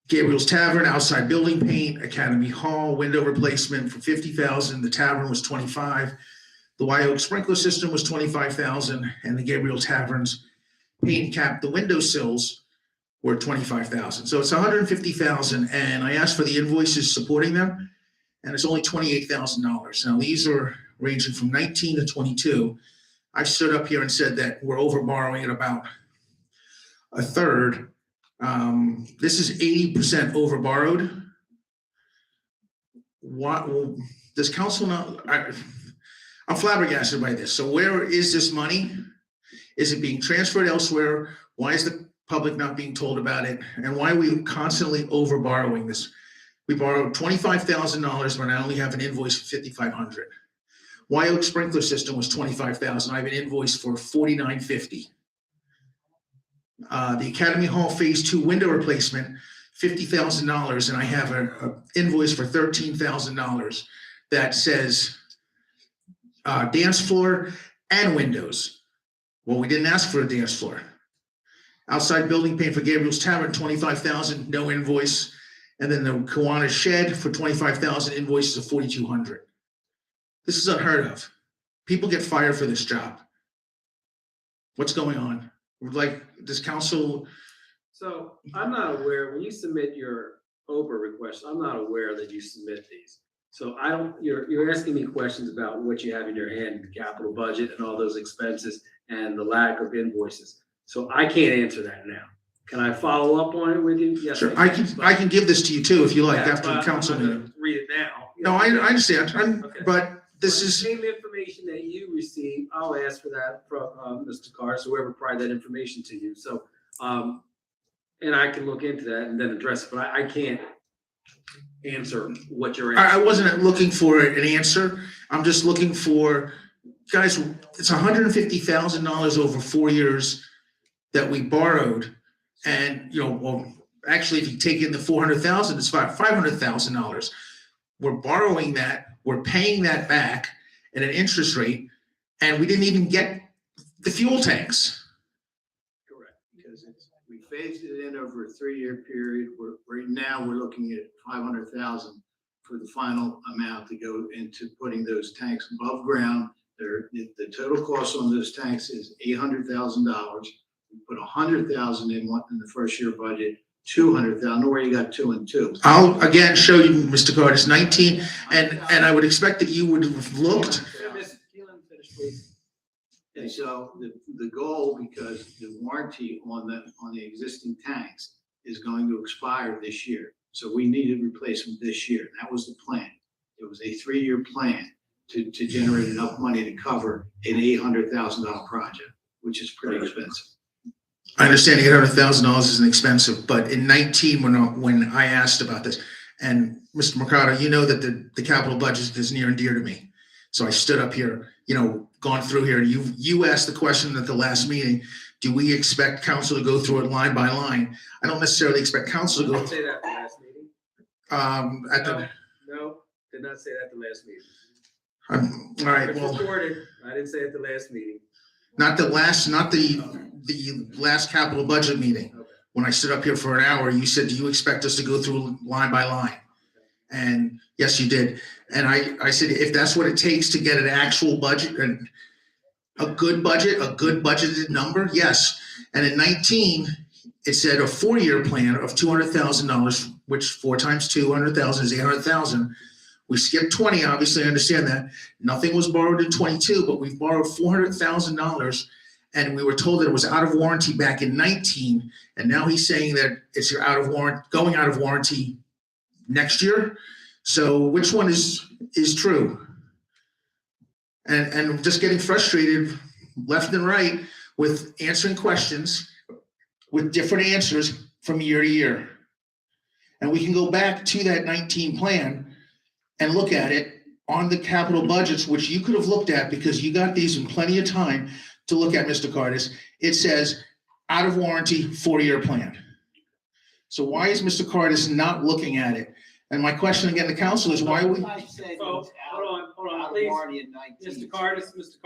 Gabriel's Tavern, outside building paint, Academy Hall, window replacement for $50,000. The tavern was $25,000. The White Oak sprinkler system was $25,000, and the Gabriel Tavern's paint cap, the windowsills were $25,000. So it's $150,000, and I asked for the invoices supporting them, and it's only $28,000. Now these are ranging from 19 to 22. I stood up here and said that we're over borrowing at about a third. This is 80% over borrowed What, does council not, I'm flabbergasted by this. So where is this money? Is it being transferred elsewhere? Why is the public not being told about it? And why are we constantly over borrowing this? We borrowed $25,000 when I only have an invoice for $5,500. White Oak sprinkler system was $25,000. I have an invoice for $49.50. The Academy Hall Phase 2 window replacement, $50,000, and I have an invoice for $13,000 that says dance floor and windows. Well, we didn't ask for a dance floor. Outside building paint for Gabriel's Tavern, $25,000, no invoice. And then the Kiwanis Shed for $25,000, invoices of $4,200. This is unheard of. People get fired for this job. What's going on? Like, does council? So I'm not aware, when you submit your OPA request, I'm not aware that you submit these. So I don't, you're asking me questions about what you have in your hand, the capital budget and all those expenses and the lack of invoices. So I can't answer that now. Can I follow up on it with you? Yes. Sure, I can give this to you too, if you like, Yeah, after the but council I'm not meeting. gonna read it now. No, I understand, Okay. but this is, Same information that you receive, I'll ask for that from, Mr. Carr, so whoever provided that information to you, so, and I can look into that and then address it, but I can't answer what you're I asking. wasn't looking for an answer. I'm just looking for, guys, it's $150,000 over 4 years that we borrowed. And, well, actually, if you take in the 400,000, it's $500,000. We're borrowing that, we're paying that back at an interest rate, and we didn't even get the fuel tanks. Correct, because we phased it in over a 3-year period. Right now, we're looking at 500,000 for the final amount to go into putting those tanks above ground. The total cost on those tanks is $800,000. We put 100,000 in the first year budget, 200,000. I know where you got 2 and 2. I'll again show you, Mr. Curtis, 19, and I would expect that you would have looked. And so the goal, because the warranty on the existing tanks is going to expire this year. So we needed replacement this year. That was the plan. It was a 3-year plan to generate enough money to cover an $800,000 project, which is pretty expensive. I understand $800,000 isn't expensive, but in 19, when I asked about this, and Mr. Mercado, you know that the capital budget is near and dear to me. So I stood up here, gone through here. You asked the question at the last meeting, do we expect council to go through it line by line? I don't necessarily expect council to I go. didn't say that at the last meeting. No, Did not say that at the last meeting. all right, It's well, recorded. I didn't say it at the last meeting. not the last capital budget meeting. Okay. When I stood up here for an hour, you said, do you expect us to go through line by line? And yes, you did. And I said, if that's what it takes to get an actual budget and a good budgeted number, yes. And in 19, it said a 4-year plan of $200,000, which 4 times 200,000 is 800,000. We skipped 20, obviously, I understand that. Nothing was borrowed in 22, but we've borrowed $400,000, and we were told that it was out of warranty back in 19, and now he's saying that it's going out of warranty next year. So which one is true? And I'm just getting frustrated left and right with answering questions with different answers from year to year. And we can go back to that 19 plan and look at it on the capital budgets, which you could have looked at because you got these in plenty of time to look at, Mr. Curtis. It says out of warranty 4-year plan. So why is Mr. Curtis not looking at it? And my question again to council is why we? Hold on, please. Mr. Cardis, Mr.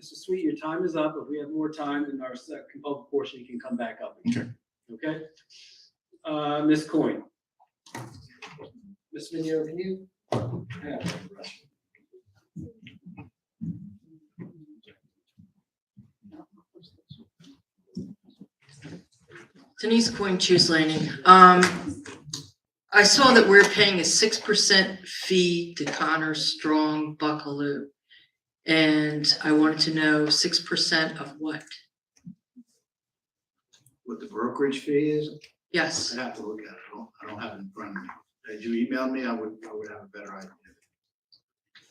Sweet, your time is up. If we have more time in our second public portion, you can come back up. Okay. Okay? Ms. Coyne. Ms. Vigneault, can you? Denise Coyne, Choose Landing. I saw that we're paying a 6% fee to Connor Strong Buckaloo. And I wanted to know 6% of what? What the brokerage fee is, Yes. I'd have to look at it. I don't have it in front of me. Had you emailed me, I would have a better idea.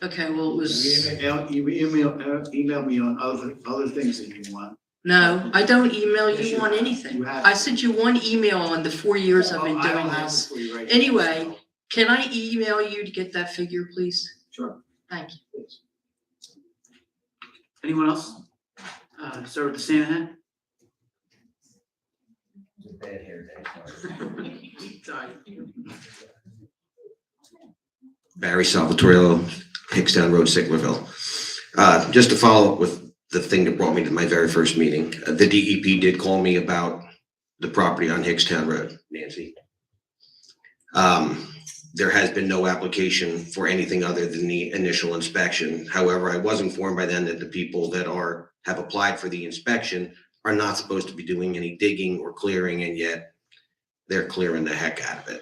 Okay, well, it was, You email me on other things that you want. no, I don't email Yes, you you on have. anything. You have. I sent you one email on the 4 years I've been Well, I doing don't have this. it for you right now, Anyway, so- can I email you to get that figure, please? Sure. Thank you. Please. Anyone else? Start with the Santa hat. Barry Salvatorello, Hickstown Road, Sicklerville. Just to follow up with the thing that brought me to my very first meeting, the DEP did call me about the property on Hickstown Road, Nancy. There has been no application for anything other than the initial inspection. However, I was informed by them that the people that have applied for the inspection are not supposed to be doing any digging or clearing, and yet they're clearing the heck out of it.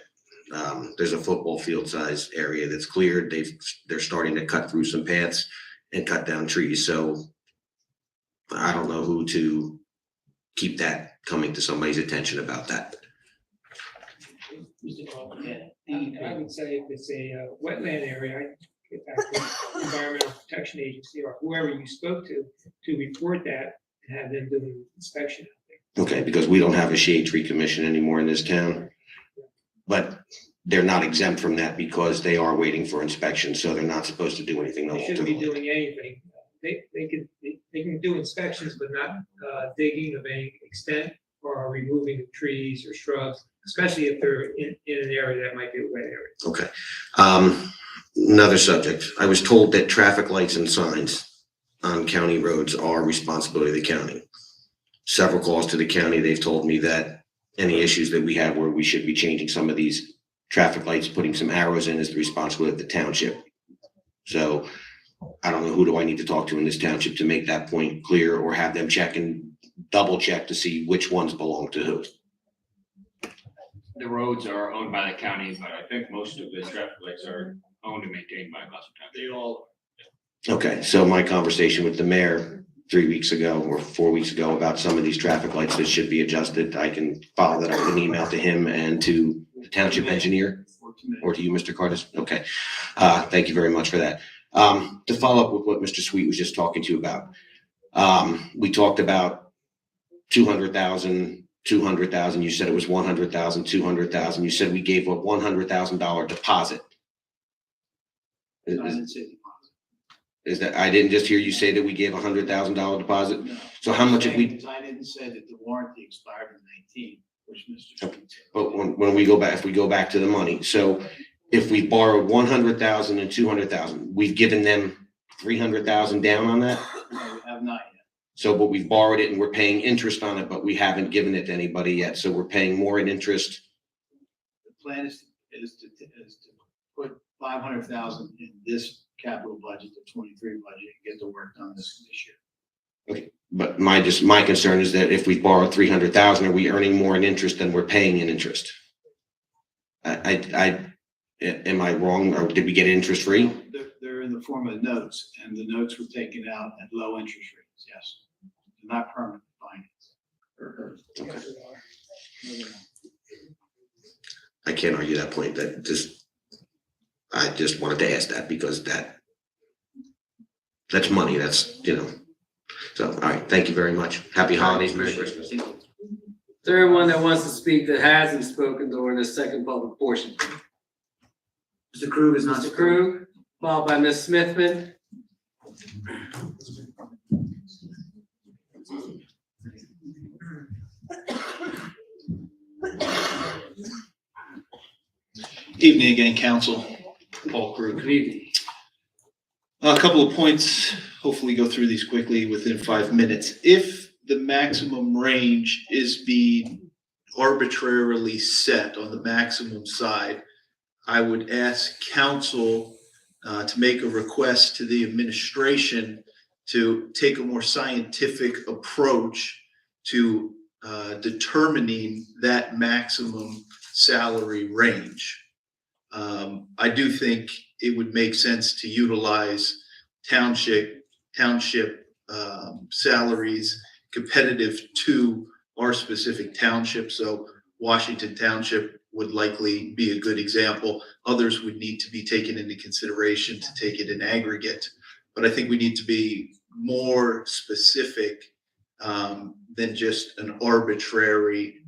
There's a football field size area that's cleared. They're starting to cut through some paths and cut down trees. So I don't know who to keep that coming to somebody's attention about that. I would say if it's a wetland area, I get back to the Environmental Protection Agency or whoever you spoke to report that and have them do an inspection. Okay, because we don't have a shade tree commission anymore in this town. But they're not exempt from that because they are waiting for inspection, so they're not supposed to do anything. They shouldn't be doing anything. They can do inspections, but not digging of any extent or removing of trees or shrubs, especially if they're in an area that might be a wet area. Okay. Another subject. I was told that traffic lights and signs on county roads are responsibility of the county. Several calls to the county, they've told me that any issues that we have where we should be changing some of these traffic lights, putting some arrows in, is the responsibility of the township. So I don't know, who do I need to talk to in this township to make that point clear, or have them check and double check to see which ones belong to who? The roads are owned by the county, but I think most of the traffic lights are owned and maintained by Gloucester Township. They all. Okay, so my conversation with the mayor 3 weeks ago or 4 weeks ago about some of these traffic lights that should be adjusted, I can follow that up with an email to him and to the township engineer, or to you, Mr. Cardis. Okay, thank you very much for that. To follow up with what Mr. Sweet was just talking to you about, we talked about 200,000. You said it was 100,000, 200,000. You said we gave a $100,000 deposit. I didn't say deposit. Is that, I didn't just hear you say that we gave $100,000 deposit? No. So how much have we? Because I didn't say that the warranty expired in 19, which Mr. Sweet said. But when we go back, if we go back to the money, so if we borrowed 100,000 and 200,000, we've given them 300,000 down on that? No, we have not yet. So, but we've borrowed it and we're paying interest on it, but we haven't given it to anybody yet. So we're paying more in interest. The plan is to put 500,000 in this capital budget, the 23 budget, and get the work done this year. Okay, but my concern is that if we borrow 300,000, are we earning more in interest than we're paying in interest? Am I wrong, or did we get interest free? They're in the form of notes, and the notes were taken out at low interest rates, yes. They're not permanent finance. Okay. I can't argue that point. I just wanted to ask that because that's money. That's, so, all right. Thank you very much. Happy holidays. Merry Christmas. Is there anyone that wants to speak that hasn't spoken during this second public portion? Mr. Krug is not. Mr. Krug, followed by Ms. Smithman. Evening again, council. Paul Krug. Good evening. A couple of points, hopefully go through these quickly within 5 minutes. If the maximum range is being arbitrarily set on the maximum side, I would ask council to make a request to the administration to take a more scientific approach to determining that maximum salary range. I do think it would make sense to utilize township salaries competitive to our specific township. So Washington Township would likely be a good example. Others would need to be taken into consideration to take it in aggregate. But I think we need to be more specific than just an arbitrary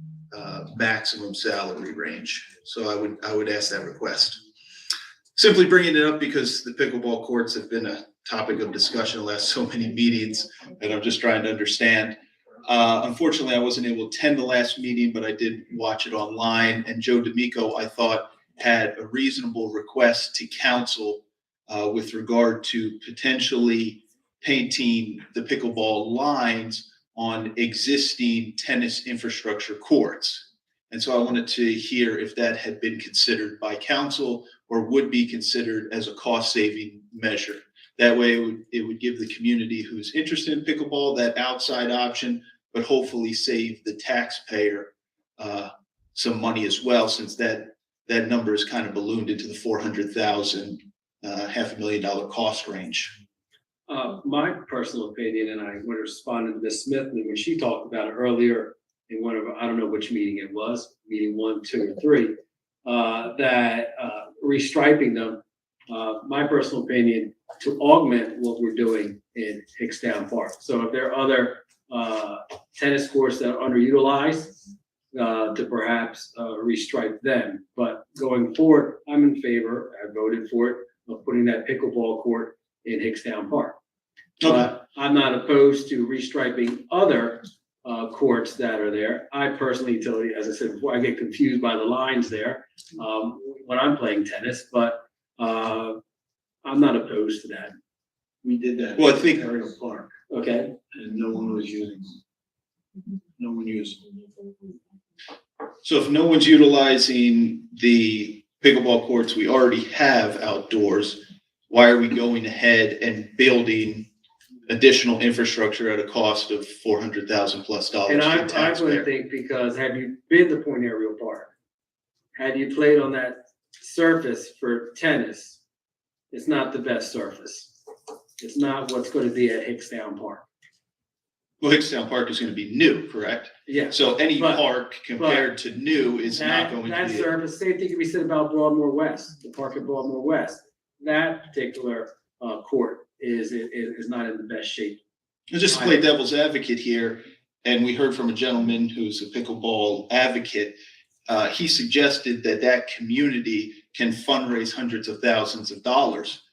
maximum salary range. So I would ask that request. Simply bringing it up because the pickleball courts have been a topic of discussion the last so many meetings, and I'm just trying to understand. Unfortunately, I wasn't able to attend the last meeting, but I did watch it online, and Joe D'Amico, I thought, had a reasonable request to council with regard to potentially painting the pickleball lines on existing tennis infrastructure courts. And so I wanted to hear if that had been considered by council or would be considered as a cost-saving measure. That way it would give the community who's interested in pickleball that outside option, but hopefully save the taxpayer some money as well, since that number is kind of ballooned into the 400,000, $500,000 cost range. My personal opinion, and I want to respond to Ms. Smith when she talked about it earlier in one of, I don't know which meeting it was, meeting 1, 2, or 3, that restriping them, my personal opinion, to augment what we're doing in Hickstown Park. So if there are other tennis courts that are underutilized, to perhaps restripe them. But going forward, I'm in favor, I voted for it, of putting that pickleball court in Hickstown Park. But I'm not opposed to restriping other courts that are there. I personally, as I said before, I get confused by the lines there when I'm playing tennis, but I'm not opposed to that. We did that. Well, I think- in Ariel Park, Okay, and no one was using it. No one used it. So if no one's utilizing the pickleball courts we already have outdoors, why are we going ahead and building additional infrastructure at a cost of $400,000 plus and to the I would taxpayer? think, because have you been to Point Ariel Park? Had you played on that surface for tennis, it's not the best surface. It's not what's going to be at Hickstown Park. Well, Hickstown Park is going to be new, correct? Yeah. So any But- park compared to new is not going That to be. surface, same thing can be said about Broadmoor West, the park at Broadmoor West. That particular court is not in the best shape. And just to play devil's advocate here, and we heard from a gentleman who's a pickleball advocate, he suggested that community can fundraise hundreds of thousands of dollars.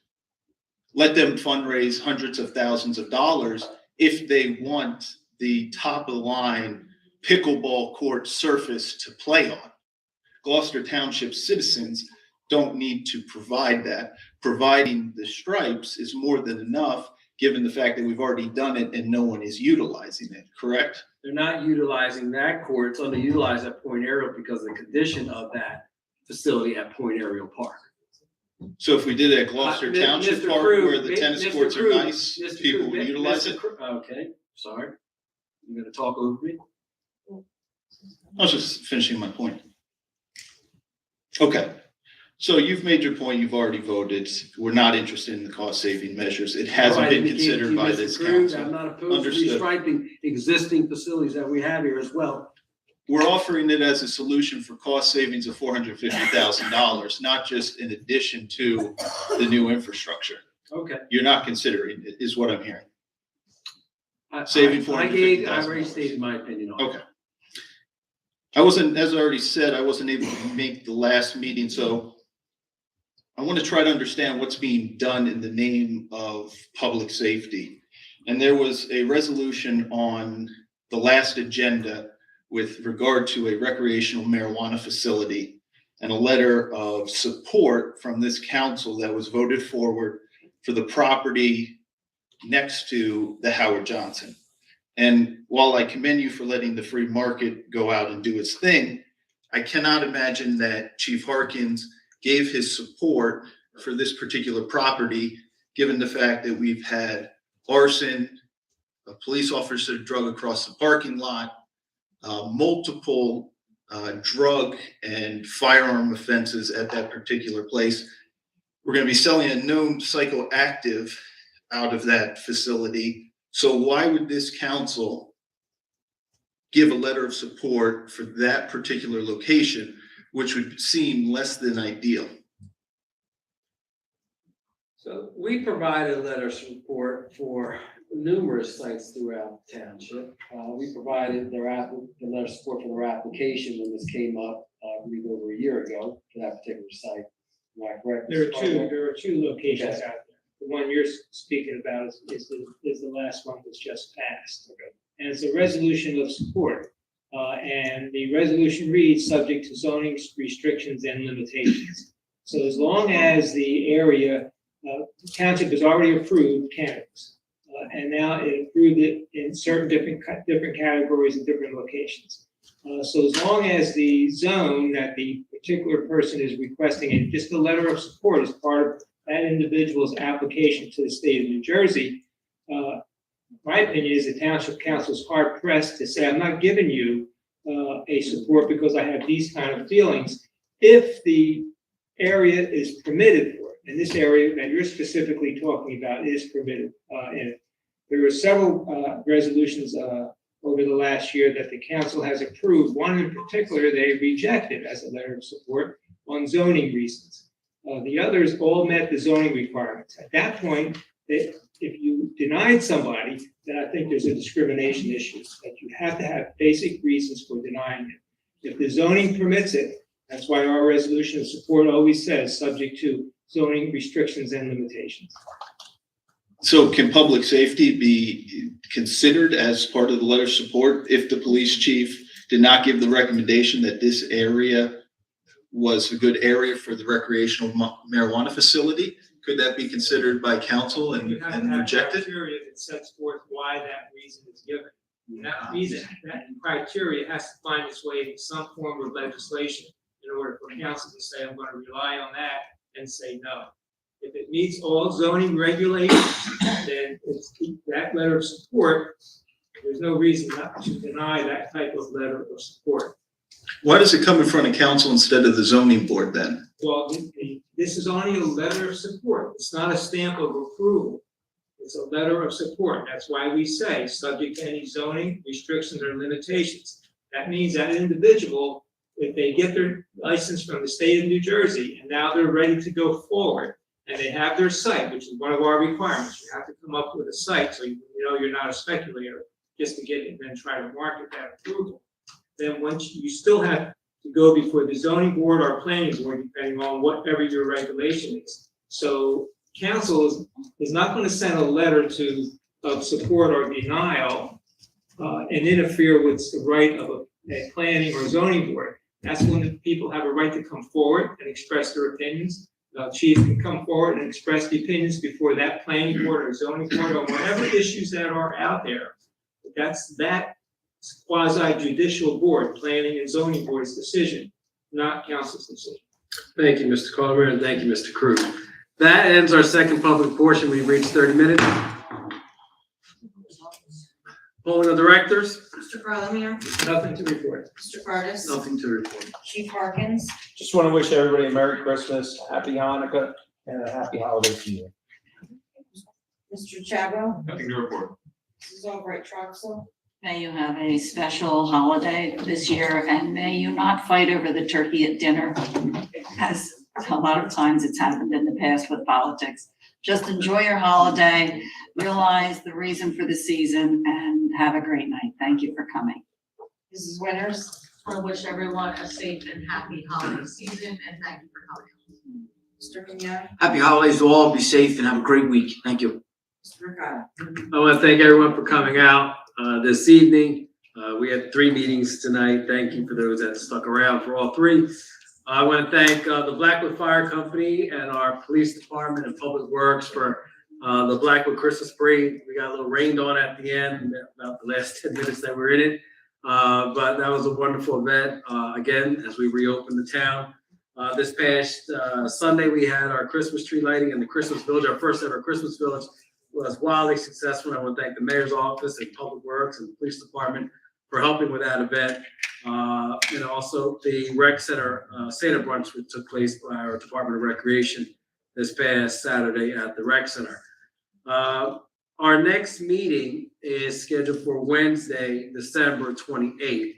Let them fundraise hundreds of thousands of dollars if they want the top of the line pickleball court surface to play on. Gloucester Township citizens don't need to provide that. Providing the stripes is more than enough, given the fact that we've already done it and no one is utilizing it, correct? They're not utilizing that court, it's underutilized at Point Ariel because of the condition of that facility at Point Ariel Park. So if we did it at Gloucester Township Mr. Park Krug, where the tennis Mr. courts are Krug, nice, Mr. people Krug, would utilize Mr. it? Krug, okay, sorry. You're gonna talk over me? I was just finishing my point. Okay, so you've made your point, you've already voted. We're not interested in the cost-saving measures. It hasn't No, I been indicated to considered you, by Mr. this Krug, council. I'm not opposed to Understood. restriping existing facilities that we have here as well. We're offering it as a solution for cost savings of $450,000, not just in addition to the new infrastructure. Okay. You're not considering it, is what I'm hearing. I Saving I already $450,000. stated my opinion on it. Okay. I wasn't, as I already said, I wasn't able to make the last meeting, so I want to try to understand what's being done in the name of public safety. And there was a resolution on the last agenda with regard to a recreational marijuana facility and a letter of support from this council that was voted forward for the property next to the Howard Johnson. And while I commend you for letting the free market go out and do its thing, I cannot imagine that Chief Harkins gave his support for this particular property, given the fact that we've had arson, a police officer drug across the parking lot, multiple drug and firearm offenses at that particular place. We're going to be selling a known psychoactive out of that facility. So why would this council give a letter of support for that particular location, which would seem less than ideal. So we provided a letter of support for numerous sites throughout the township. We provided the letter of support for their application when this came up, I believe over a year ago for that particular site. Am I correct? There Mr. are two locations Okay. out there. The one you're speaking about is the last one that's just passed. And it's a resolution of support. And the resolution reads, subject to zoning restrictions and limitations. So as long as the area, the township has already approved cannabis. And now it approved it in certain different categories and different locations. So as long as the zone that the particular person is requesting, and just a letter of support is part of that individual's application to the state of New Jersey, my opinion is the township council is hard pressed to say, I'm not giving you a support because I have these kind of feelings. If the area is permitted for it, and this area that you're specifically talking about is permitted in it. There were several resolutions over the last year that the council has approved. One in particular, they rejected as a letter of support on zoning reasons. The others all met the zoning requirements. At that point, if you denied somebody, then I think there's a discrimination issue, that you have to have basic reasons for denying it. If the zoning permits it, that's why our resolution of support always says, subject to zoning restrictions and limitations. So can public safety be considered as part of the letter of support if the police chief did not give the recommendation that this area was a good area for the recreational marijuana facility? Could that be considered by council and rejected? Criteria that sets forth why that reason is given. And that reason, that criteria has to find its way in some form of legislation in order for council to say, I'm going to rely on that and say no. If it meets all zoning regulations, then it's that letter of support. There's no reason not to deny that type of letter of support. Why does it come in front of council instead of the zoning board then? Well, this is only a letter of support. It's not a stamp of approval. It's a letter of support. That's why we say, subject to any zoning restrictions or limitations. That means that individual, if they get their license from the state of New Jersey, and now they're ready to go forward, and they have their site, which is one of our requirements, you have to come up with a site so you know you're not a speculator, just to get it and then try to market that approval. Then once you still have to go before the zoning board or planning board, depending on whatever your regulation is. So council is not going to send a letter of support or denial and interfere with the right of a planning or zoning board. That's when the people have a right to come forward and express their opinions. Chief can come forward and express the opinions before that planning board or zoning board on whatever issues that are out there. That's that quasi judicial board, planning and zoning board's decision, not council's decision. Thank you, Mr. Carver, and thank you, Mr. Crew. That ends our second public portion. We've reached 30 minutes. Polling of directors, Mr. Parliamentary, Nothing to report. Mr. Curtis, nothing to report. Chief Harkins, Just want to wish everybody a Merry Christmas, Happy Hanukkah, and a Happy Holiday Season. Mr. Chavo, Nothing to report. Mrs. Albright Troxel, May you have a special holiday this year, and may you not fight over the turkey at dinner, as a lot of times it's happened in the past with politics. Just enjoy your holiday, realize the reason for the season, and have a great night. Thank you for coming. Mrs. Winters, I wish everyone a safe and happy holiday season, and thank you for coming. Mr. Vignani, Happy holidays to all. Be safe and have a great week. Thank you. Mr. Mercado. I want to thank everyone for coming out this evening. We had 3 meetings tonight. Thank you for those that stuck around for all 3. I want to thank the Blackwood Fire Company and our police department and public works for the Blackwood Christmas parade. We got a little rained on at the end, about the last 10 minutes that we're in it. But that was a wonderful event, again, as we reopened the town. This past Sunday, we had our Christmas tree lighting in the Christmas Village. Our first ever Christmas Village was wildly successful. I want to thank the mayor's office and public works and the police department for helping with that event. And also the rec center Santa brunch, which took place by our Department of Recreation this past Saturday at the rec center. Our next meeting is scheduled for Wednesday, December 28th.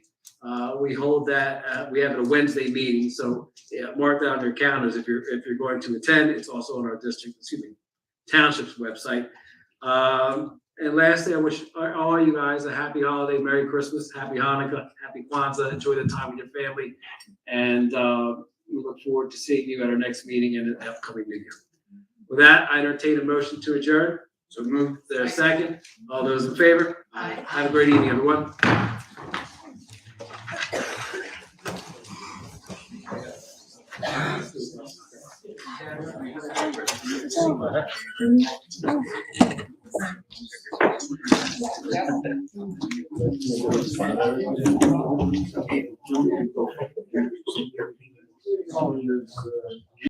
We hold that, we have a Wednesday meeting, so yeah, mark that on your calendars if you're going to attend. It's also on our township's website. And lastly, I wish all you guys a happy holiday, Merry Christmas, Happy Hanukkah, Happy Kwanzaa. Enjoy the time with your family. And we look forward to seeing you at our next meeting in the upcoming new year. With that, I entertain a motion to adjourn. So move. There's a second. All those in favor? Aye. Have a great evening, everyone.